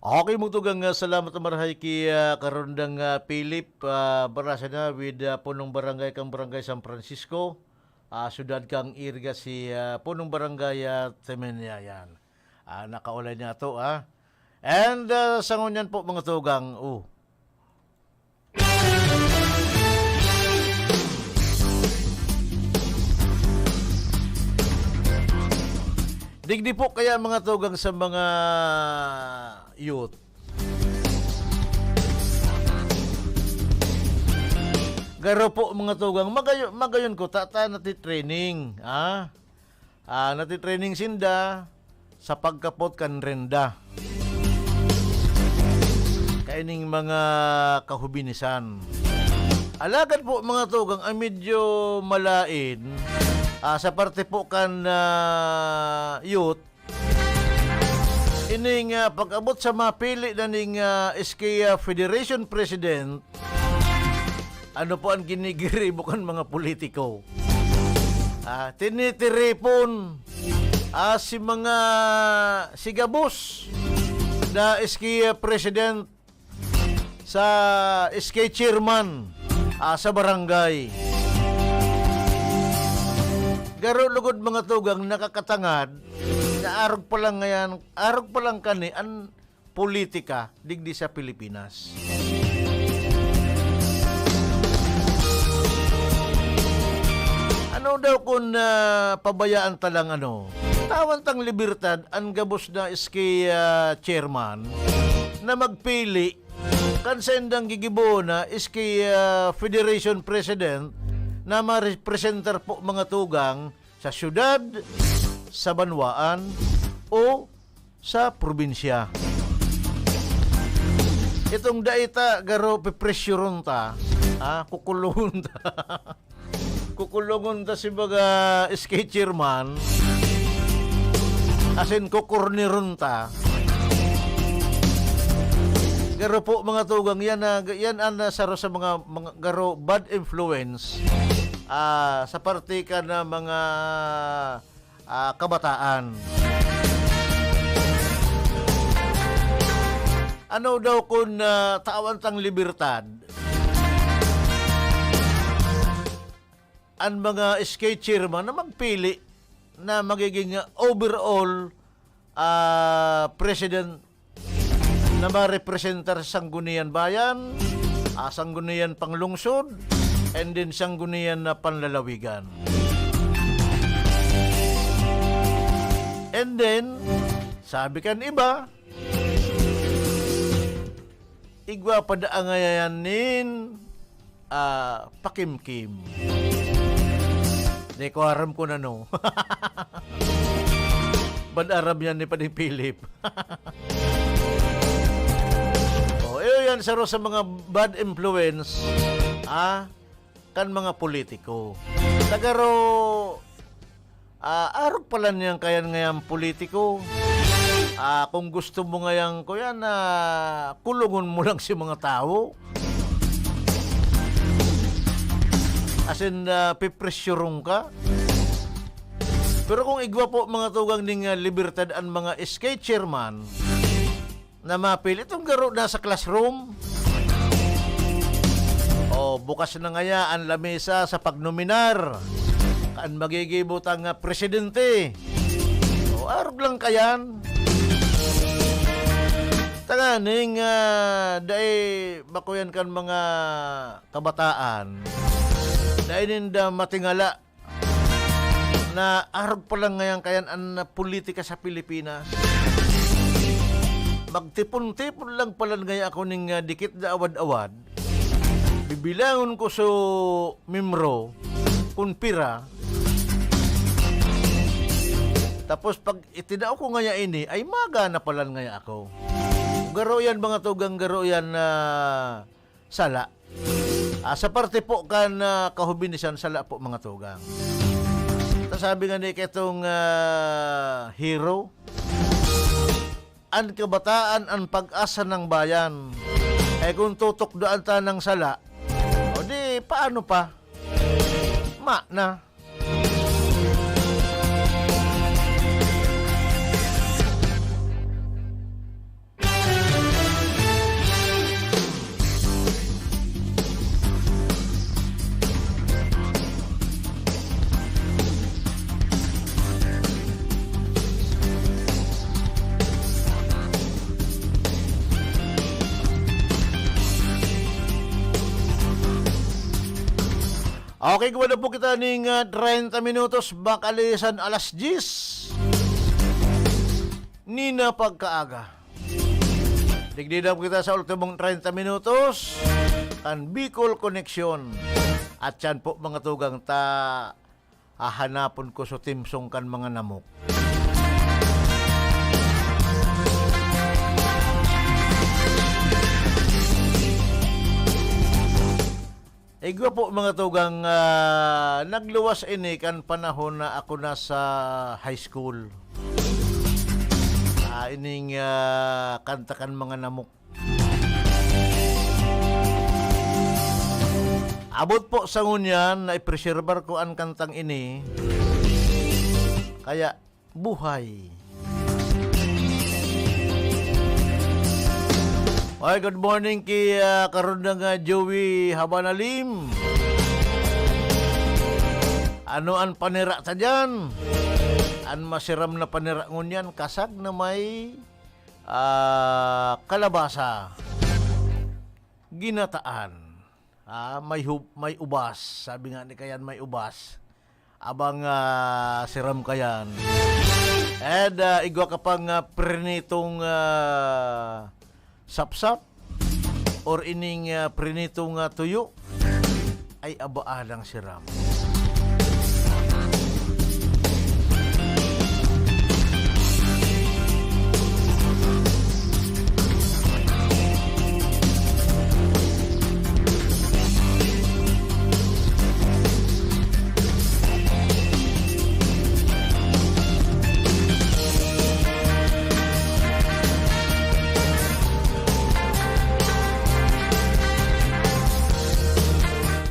Okay, mong salamat na marahay kay karundang Philip Baracena with punong barangay kang Barangay San Francisco, Ciudad Kang Iriga si punong barangay Temenia yan. Nakaulay niya ito, And sa ngunyan po mga tugang, digdi po kaya mga tugang sa mga youth. Garo po mga tugang, magayon ko tata nati-training, nati-training sinda sa pagkapot kan renda. Kaining mga kahubinisan. Alagad po mga tugang ay medyo malain. Sa parte po kan youth, ining pag-abot sa mapili na ning SK Federation President, ano po ang ginigiri bukan mga politiko. Tinitiripon si mga sigabos na SK President sa SK Chairman sa barangay. Garo lugod mga tugang nakakatangad na arog pa lang kani ang politika digdi sa Pilipinas. Ano daw kung pabayaan talang tawan tang libertad ang gabos na SK chairman na magpili kan sendang gigibo na SK Federation President na ma-representer po mga tugang sa syudad, sa banwaan, o sa probinsya. Itong daita garo pipresyoron ta, kukulungon ta. Kukulungon ta si mga SK chairman, asin kukurniron ta. Garo po mga tugang yan ang saro sa mga garo bad influence sa parte ka na mga kabataan. Ano daw kung tawan tang libertad ang mga SK chairman na magpili na magiging overall president na ma-representar Sangguniang Bayan, Sangguniang Panglungsod, and then Sangguniang na Panlalawigan. And then, sabi kan iba, igwa padaangayanin pakimkim. Di ko aram ko na Bad-aram yan ni Pading Philip. Yan saro sa mga bad influence kan mga politiko. Tagaro arog pala niyang kayan ngayang politiko. Kung gusto mo ngayang ko yan kulungon mo lang si mga tao. As in pipresyurong ka. Pero kung igwa po mga tugang ning libertad ang mga SK chairman na mapili itong garo nasa classroom. Bukas na ngaya ang lamesa sa pagnominar. Kaan magigibot ang presidente. Arog lang kayan. Tanganing dahil bakuyan kan mga kabataan. Dahil ninda matingala na arog pa lang ngayon kayan ang politika sa Pilipinas. magtipon-tipon lang pala ngayon ako ning dikit na awad-awad. Bibilangon ko so mimro, kun pira. Tapos pag itinao ko ngaya ini, ay magana pala ngaya ako. Garo yan mga tugang, garo yan na sala. Sa parte po kan kahubinisan sala po mga tugang. Sabi nga ni ketong hero, ang kabataan ang pag-asa ng bayan. Eh kung tutok doon ta ng sala, o di paano pa? Ma na. Okay, gawin na po kita ng 30 minutos, bakalisan alas 10. Nina pagkaaga. Digdidam kita sa ultimong 30 minutos, ang Bicol Connection. At yan po mga tugang hahanapon ko so timsong kan mga namok. Igwa po mga tugang, nagluwas ini kan panahon na ako nasa high school. Ining kanta kan mga namok. Abot po sa ngunyan na ipreserbar ko ang kantang ini. Kaya buhay. Okay, good morning kay karundang Joey Habanalim. Ano ang panira ta dyan? Ang masiram na panira ngunyan, kasag na may kalabasa. Ginataan. May ubas. Sabi nga ni kayan may ubas. Abang siram kayan. And igwa ka pang prinitong sapsap or ining prinitong tuyo ay abaalang siram.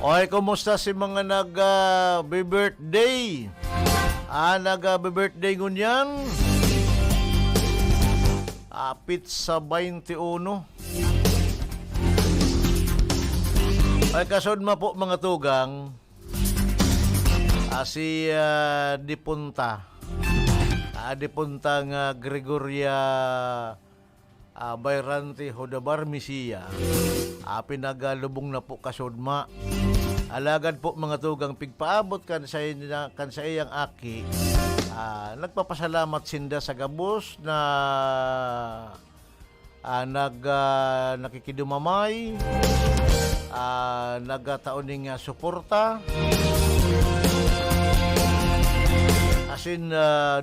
Okay, kumusta si mga nag-birthday? Nag-birthday ngunyan? Pizza 21. Ay, kasod ma po mga tugang. Si Dipunta. Dipunta nga Gregoria Bayrante Hodabar Misia. Pinagalubong na po kasod ma. Alagad po mga tugang pigpaabot kan sa iyang aki. Nagpapasalamat sinda sa gabos na nakikidumamay, nagataoning suporta. Asin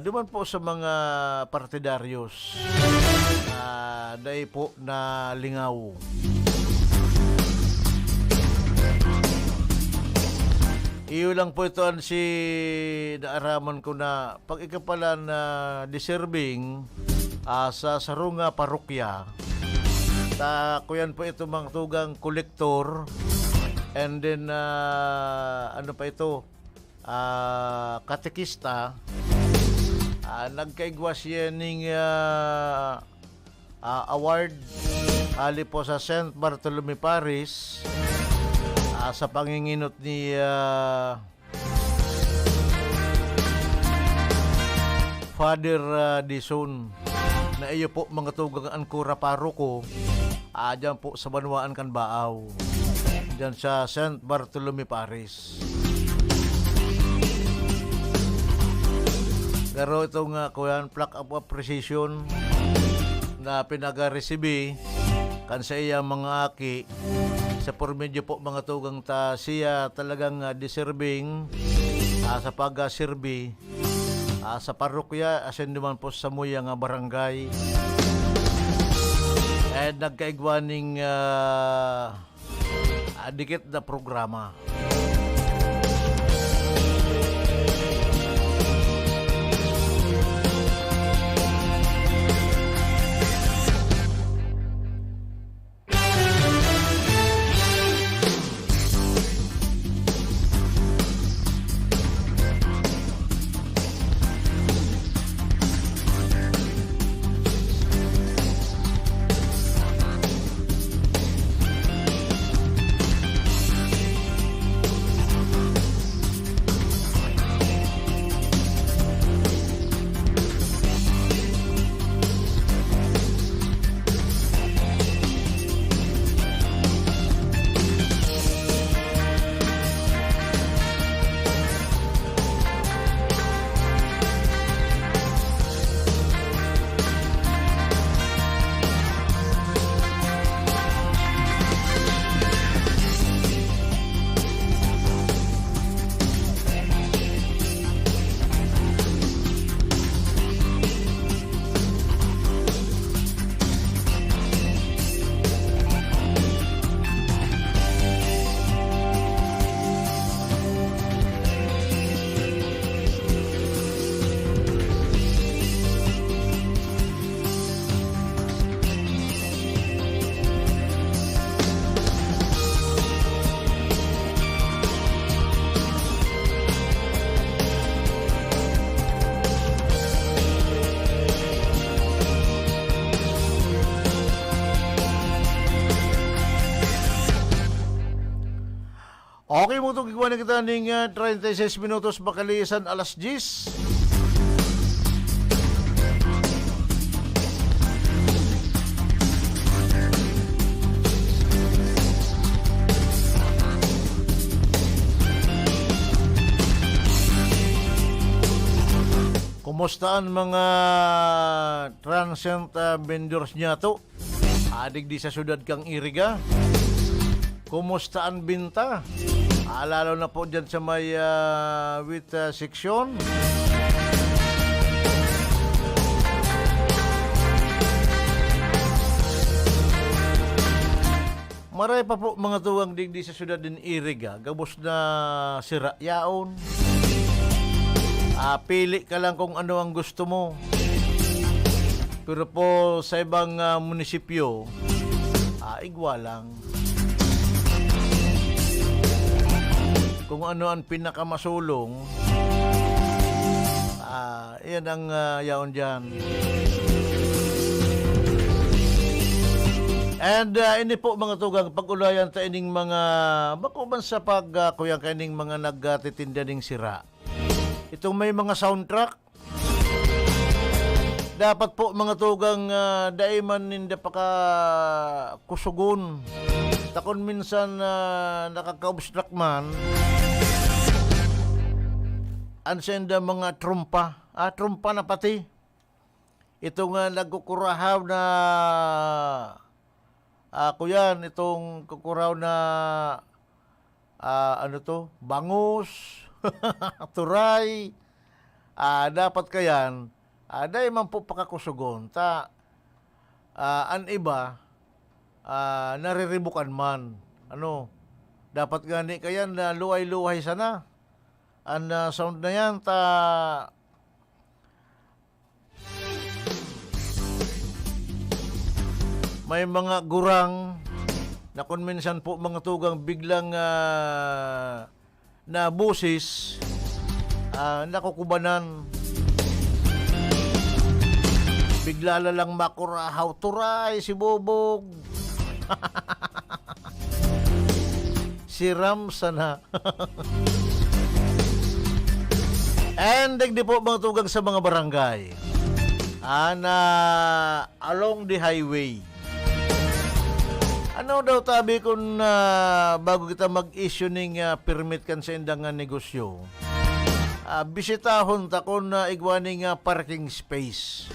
duman po sa mga partidaryos dahil po na lingaw. Iyo lang po ito ang si naaraman ko na pag ikaw pala na deserving sa Sarunga Parokya. Kuyan po ito mga tugang kolektor, and then ano pa ito, katekista. Nagkaigwa siya ng award ali po sa St. Bartolome Parish sa panginginot ni Father Dison na iyo po mga tugang ang kura paroko dyan po sa Banwaan Kanbaaw, dyan sa St. Bartolome Parish. Pero itong kuyan plaque of appreciation na pinag-resibi kan sa iya mga aki sa pormedyo po mga tugang ta siya talagang deserving sa pag-sirbi sa parokya asin naman po sa muya nga barangay and nagkaigwaning dikit na programa. Okay mo itong gigwa na kita ng 36 minutos bakalisan alas 10. Kumusta ang mga transient vendors niya to? Adig di sa syudad kang Iriga. Kumusta ang binta? Lalo na po dyan sa may wheat section. Maray pa po mga tuwang digdi sa syudad din Iriga. Gabos na sira yaon. Pili ka lang kung ano ang gusto mo. Pero po sa ibang munisipyo, igwa lang. Kung ano ang pinakamasulong, yan ang yaon dyan. And ini po mga tugang pag-ulayan ta ining mga bakuban sa kuyang kaning mga nagtitinda ning sira. Itong may mga soundtrack, dapat po mga tugang daiman ninda paka kusugon. Takon minsan nakaka-obstruct man. Ansenda mga trumpa. Trumpa na pati. Ito nga nagkukurahaw na kuyan, itong kukuraw na bangus, turay. Dapat kayan, dahil man po pakakusugon. An iba, nariribukan man. Dapat gani kayan na luway-luway sana. Ang sound na yan, may mga gurang na kung minsan po mga tugang biglang na busis, nakukubanan. Bigla lang makurahaw, turay, si Bobog. Si Ram sana. And di po mga tugang sa mga barangay na along the highway. Ano daw tabi kung bago kita mag-issue ng permit kan sa indang negosyo, bisitahon ta kung igwaning parking space.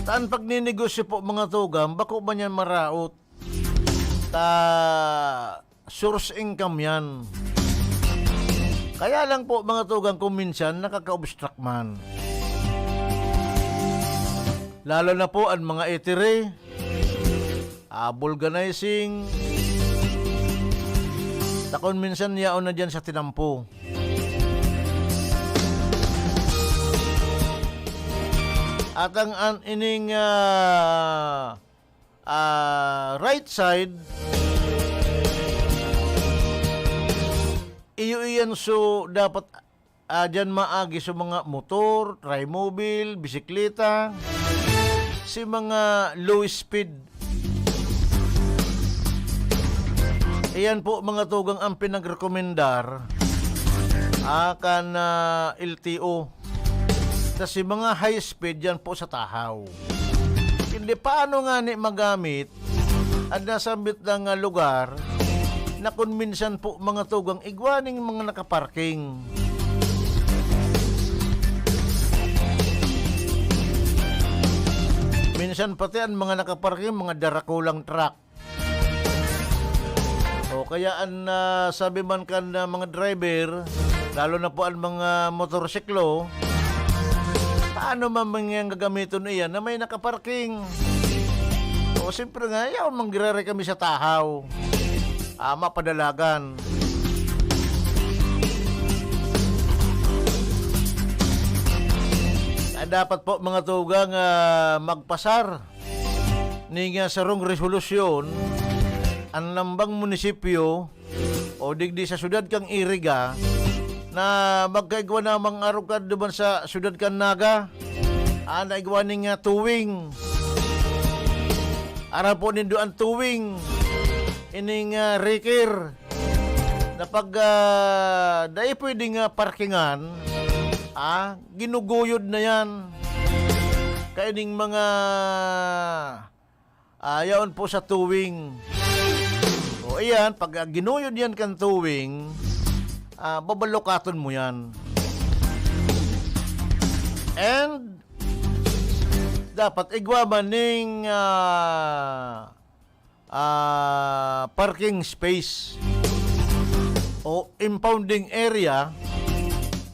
Taan pag ninegosyo po mga tugam, bako ba niyan maraot? Source income yan. Kaya lang po mga tugam kung minsan nakaka-obstruct man. Lalo na po ang mga eatery, vulganizing, takon minsan yaon na dyan sa tinampo. At ang ining right side, iyo iyan so dapat dyan maagi sa mga motor, trimobile, bisikleta, si mga low speed. Iyan po mga tugang ang pinagrekomendar akan LTO. Kasi mga high speed yan po sa tahaw. Hindi paano nga ni magamit at nasambit ng lugar na kung minsan po mga tugang igwaning mga nakaparking. Minsan pati ang mga nakaparking mga darakulang truck. O kaya ang sabi man kan mga driver, lalo na po ang mga motorsiklo, paano man mangyang gagamiton iyan na may nakaparking? O siyempre nga, yaw manggirare kami sa tahaw. Mapadalagan. Dapat po mga tugang magpasar ni nga sarong resolusyon ang lambang munisipyo o digdi sa syudad kang Iriga na magkaigwa na mga arugad duman sa syudad kang Naga naigwa ning tuwing aral po nindo ang tuwing ining rekir na pag dahil pwedeng parkingan ginuguyod na yan kaining mga yaon po sa tuwing. O ayan, pag ginuyod yan kan tuwing, babalokaton mo yan. And dapat igwa man ning parking space o impounding area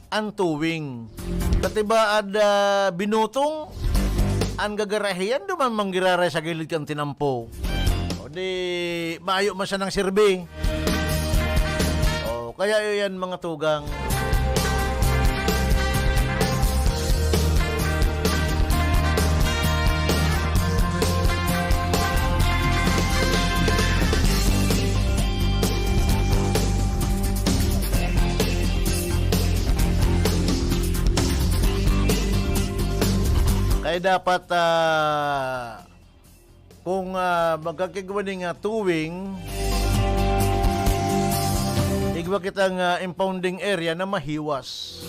ang tuwing. Katiba ada binutong ang gagarahiyan duman manggiraray sa gilid kang tinampo. O di maayo man siya ng sirbi. O kaya yan mga tugang. Kaya dapat kung magkakagawa ng tuwing, igwa kitang impounding area na mahiwas.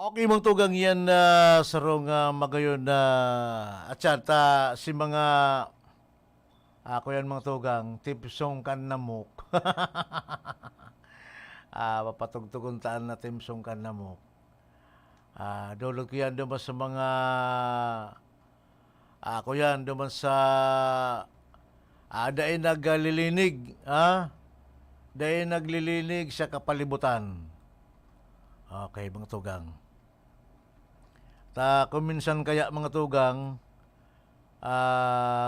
Okay mong tugang yan na sarong magayon na atsata si mga ako yan mga tugang tipsong kan namok. Papatugtugon taan na timsong kan namok. Dulog ko yan duman sa mga ako yan duman sa dahil naglilinig dahil naglilinig sa kapalibutan. Okay mga tugang. Kung minsan kaya mga tugang,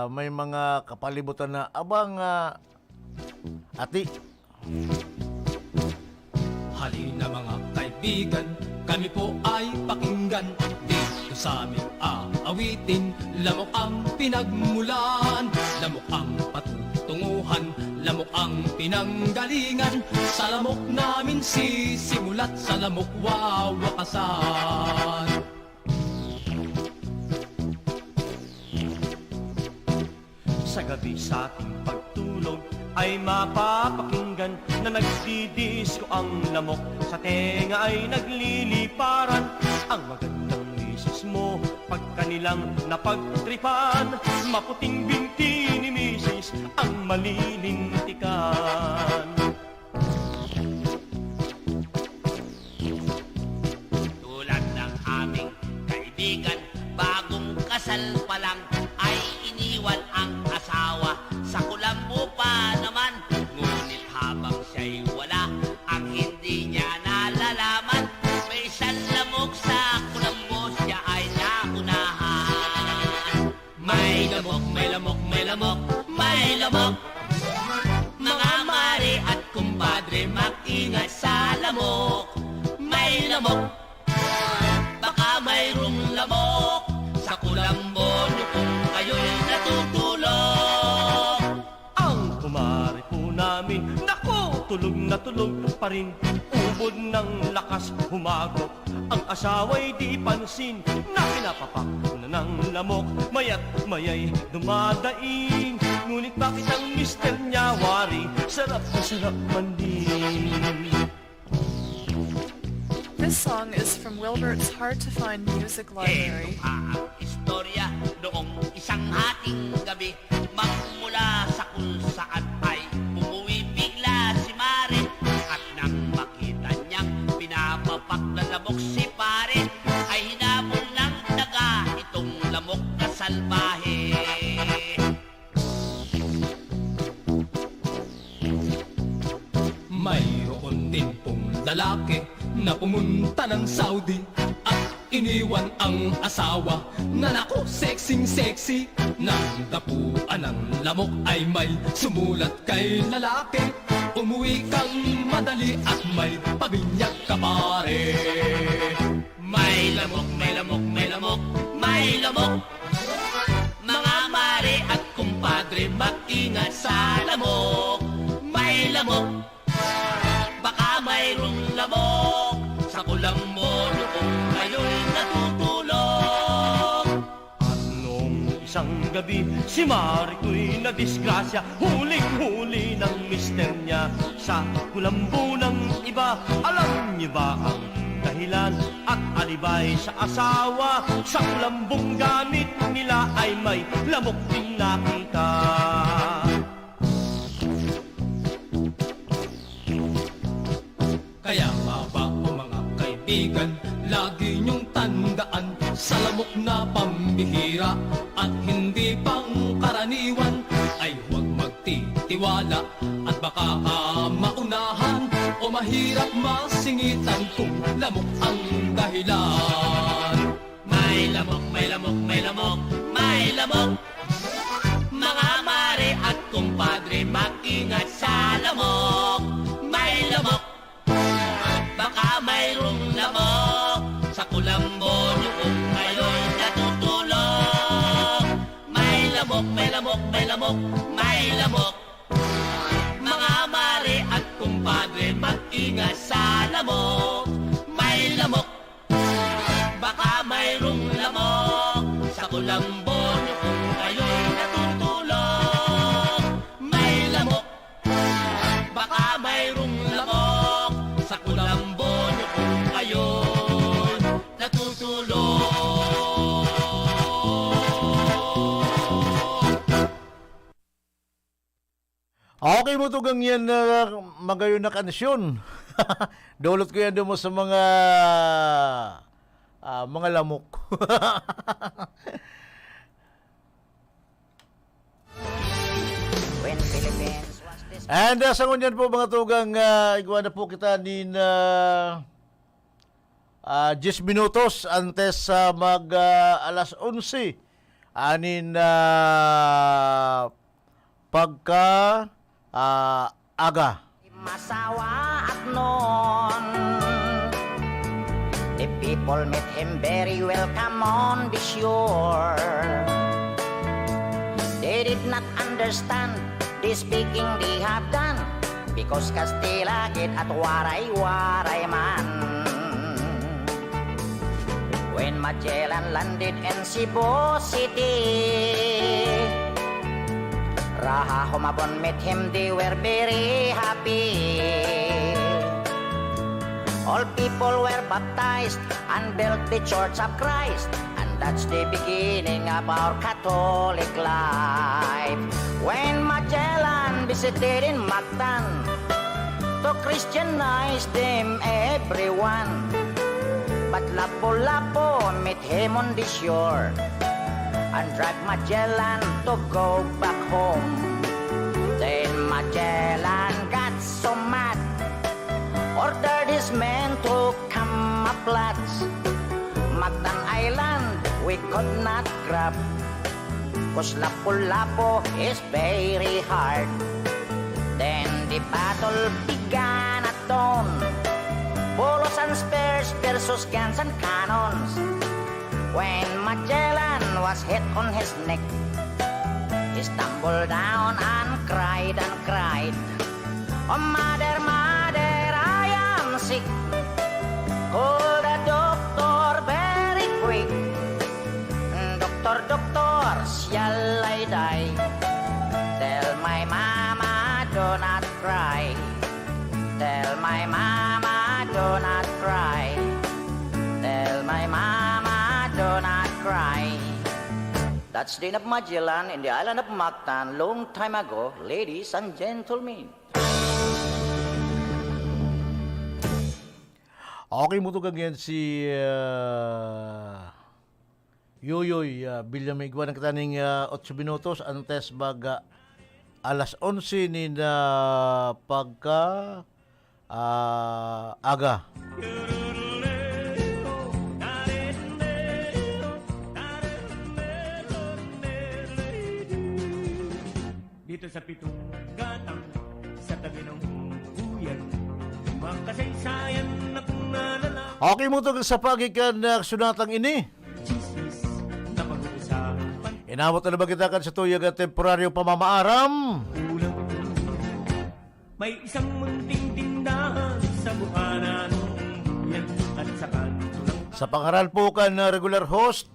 may mga kapalibutan na abang ati. Halina mga kaibigan, kami po ay pakinggan. Dito sa aming aawitin, lamok ang pinagmulan, lamok ang patutunguhan, lamok ang pinanggalingan. Sa lamok namin sisimulat, sa lamok wawakasan. Sa gabi sa ating pagtulog ay mapapakinggan na nagdidisko ang lamok. Sa tenga ay nagliliparan ang magandang misis mo. Pag kanilang napagtripan, maputing binti ni misis ang malilintikan. Tulad ng aming kaibigan, bagong kasal pa lang ay iniwan ang asawa. Sa kulambo pa naman, ngunit habang siya'y wala, ang hindi niya nalalaman, may isang lamok sa kulambo, siya ay naunahan. May lamok, may lamok, may lamok, may lamok. Mga mare at kumpadre, mag-ingat sa lamok. May lamok, baka mayroong lamok sa kulambo nyo kung kayo'y natutulog. Ang kumari po namin, naku, tulog na tulog pa rin. Ubod ng lakas humagok, ang asawa'y di pansin na pinapapak na ng lamok. Maya't mayay dumadaing, ngunit bakit ang mister niya wari? Sarap na sarap man din. This song is from Wilbert's Hard to Find Music Library. Ang istorya noong isang hating gabi, magmula sa kung saan ay umuwi bigla si Mare. At nang makita niyang pinapapak na lamok si Pare, ay hinabol ng daga itong lamok na salbahe. Mayroon din pong lalaki na pumunta ng Saudi at iniwan ang asawa na naku, sexy. Nang dapuan ng lamok ay may sumulat kay lalaki. Umuwi kang madali at may pabinyag ka pare. May lamok, may lamok, may lamok, may lamok. Mga mare at kumpadre, mag-ingat sa lamok. May lamok, baka mayroong lamok sa kulambo nyo kung kayo'y natutulog. At noong isang gabi, si Mariko'y nadisgrasya. Huling-huli ng mister niya sa kulambo ng iba. Alam niyo ba ang dahilan at alibay sa asawa? Sa kulambong gamit nila ay may lamok din nakita. Kaya nga ba o mga kaibigan, lagi niyong tandaan, sa lamok na pambihira at hindi pangkaraniwan ay huwag magtitiwala at baka maunahan o mahirap masingitan kung lamok ang dahilan. May lamok, may lamok, may lamok, may lamok. Mga mare at kumpadre, mag-ingat sa lamok. May lamok, baka mayroong lamok sa kulambo nyo kung kayo'y natutulog. May lamok, may lamok, may lamok, may lamok. Mga mare at kumpadre, mag-ingat sa lamok. May lamok, baka mayroong lamok sa kulambo nyo kung kayo'y natutulog. May lamok, baka mayroong lamok sa kulambo nyo kung kayo'y Okay mo tugang yan na magayon na kansyon. Dulot ko yan doon mo sa mga lamok. And sa ngunyan po mga tugang, igwa na po kita ni 10 minutos antes sa alas 11. Anin pagka aga. Masawa at noon, the people met him very welcome on the shore. They did not understand the speaking they have done, because Castilla get at waray-waray man. When Magellan landed in Cebu City, Raha Humabon met him, they were very happy. All people were baptized and built the Church of Christ, and that's the beginning of our Catholic life. When Magellan visited in Mactan to Christianize them everyone, but Lapu-Lapu met him on the shore and dragged Magellan to go back home. Then Magellan got so mad, ordered his men to camouflage. Mactan Island we could not grab, 'cause Lapu-Lapu is very hard. Then the battle began at dawn, bullets and spears versus guns and cannons. When Magellan was hit on his neck, he stumbled down and cried and cried, "Oh mother, mother, I am sick. Call the doctor very quick. Doctor, doctor, shall I die? Tell my mama do not cry. Tell my mama do not cry. Tell my mama do not cry." That's the end of Magellan in the island of Mactan long time ago, ladies and gentlemen. Okay mo tugang yan si Yoyoy Villamigua ng kataning 8 minutos antes alas 11 ni pagka aga. Dito sa pitong gatang sa tabi ng buyan, makasaysayan na kung nalala. Okay mo tugang sa pagikan na sunatang ini. Chismis na pag-uusapan. Inawat na ba kita kan sa tuyag at temporaryo pamamaaram? Kulang. May isang munting tindahan sa buhanan yan at sa kanto lang. Sa pangaral po kan na regular host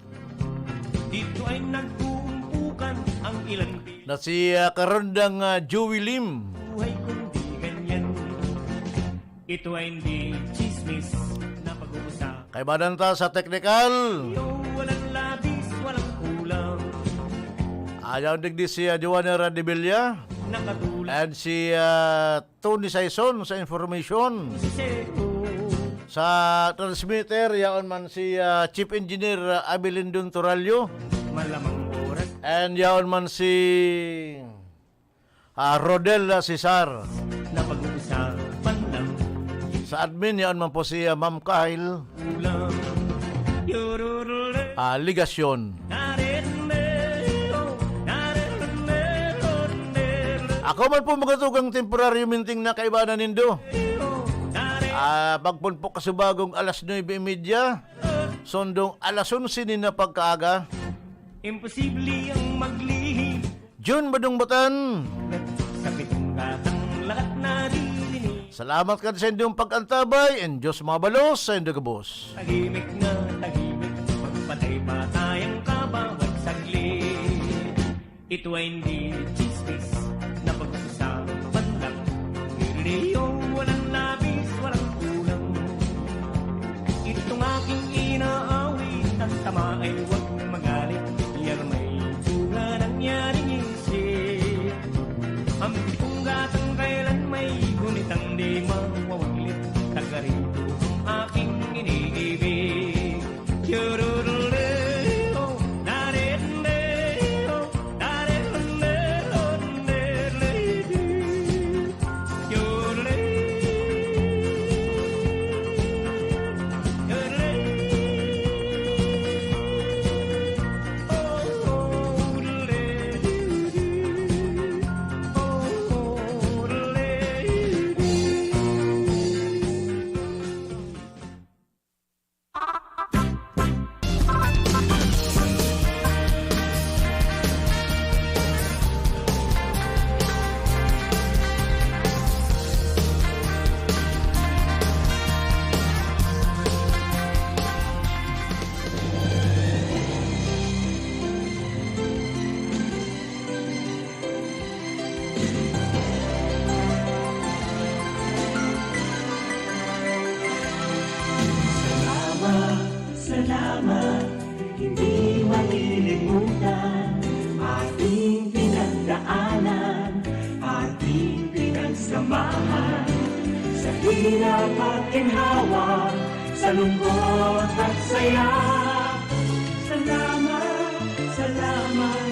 Dito ay nagkuumpukan ang ilan na si karondang Joey Lim. buhay kundi ganyan. Ito ay hindi chismis na pag-uusap. Kay Badanta sa technical. Walang labis, walang kulang. Ayaw digdi si Joanna Radibilla. Nakatulad And si Tony Saison sa information. si Seco. Sa transmitter, yaon man si Chief Engineer Abilindon Torallo. Malamang oras And yaon man si Rodel Cesar. na pag-uusapan lang. Sa admin, yaon man po si Ma'am Kyle Kulang. Yororole. Ligasyon. Ako man po magatugang temporaryo minting na kaibanan nindo. Pagpunpok kasi bagong alas 9:30, sondong alas 11 din na pagkaaga. Imposible ang maglihim June Badong Batan. sa pitong gatang lahat naririnig. Salamat ka sa inyong pag-antabay and Diyos mabalos sa inyong kabos. Tahimik na tahimik, magpatay-patay ang kabawat saglit. Ito ay hindi chismis na pag-usapan lang. Niririyo, walang labis, walang kulang. Itong aking inaawit, ang tama ay huwag magalit. Yan may bunga nangyaring isip. Ang pitong gatang salamat, hindi malilimutan ating pinagdaanan, ating pinagsamahan sa hirap at ginhawa, sa lungkot at saya. Salamat, salamat,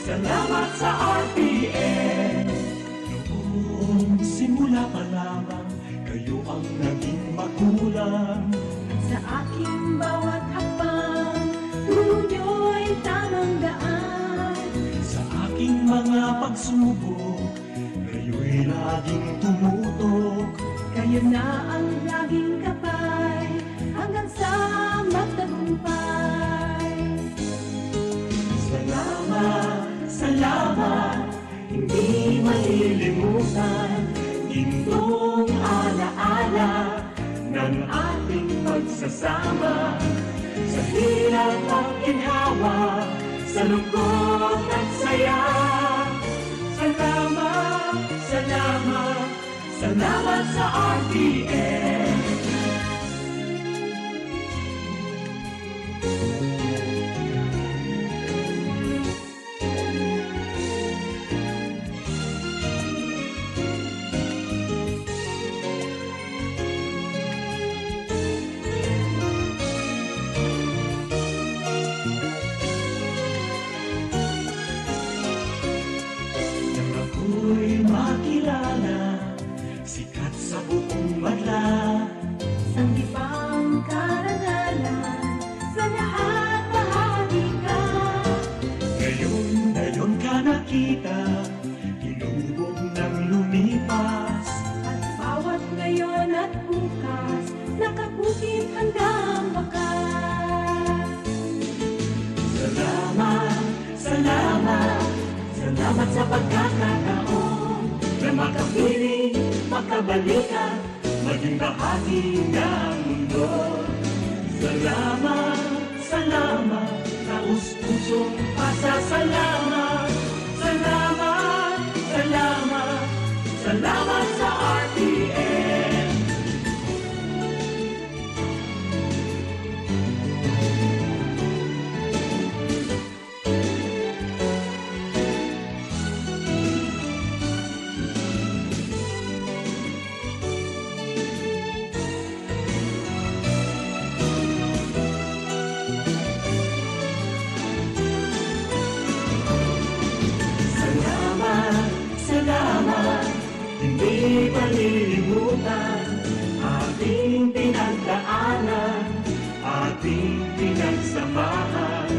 salamat sa RPN. Noong simula pa lamang, kayo ang naging magulang. Sa aking bawat hakbang, tulong niyo'y tamang daan. Sa aking mga pagsubok, kayo'y laging tumutok. Kayo na ang laging kapay, hanggang sa magtagumpay. Salamat, salamat, hindi malilimutan gintong alaala ng ating pagsasama sa hirap at ginhawa, sa lungkot at saya. Salamat, salamat, salamat sa RPN. Nang ako'y makilala, sikat sa buong madla. Sanggipang karangalan, sa lahat bahagi ka. Ngayon ka nakita, tinubog ng lumipas. At bawat ngayon at bukas, nakakukit hanggang wakas. Salamat, salamat, salamat sa pagkakataon na makapiling, makabalikan, maging bahagi ng mundo. Salamat, salamat, taus-pusong pasasalamat. Salamat, salamat, salamat sa RPN. Salamat, salamat, hindi palilimutan ating pinagdaanan, ating pinagsamahan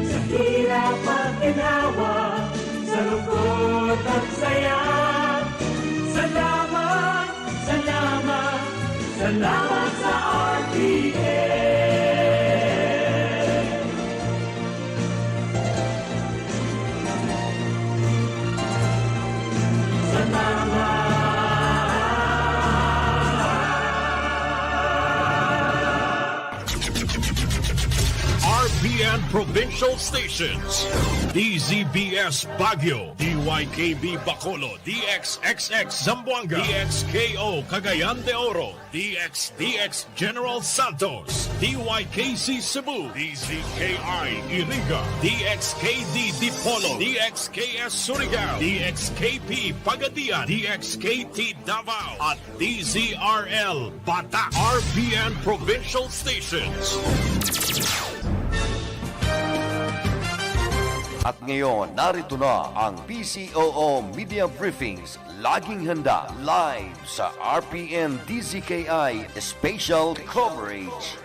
sa hirap at ginawa, sa lungkot at saya. Salamat, salamat, salamat sa RPN. RPN Provincial Stations, DZBS Baguio, DYKB Bacolod, DXXX Zamboanga, DXKO Cagayan de Oro, DXDX General Santos, DYKC Cebu, DZKI Iriga, DXKD Dipolo, DXKS Surigao, DXKP Pagadian, DXKT Davao, at DZRL Bata. RPN Provincial Stations. At ngayon, narito na ang PCOO Media Briefings. Laging handa live sa RPN DZKI Special Coverage.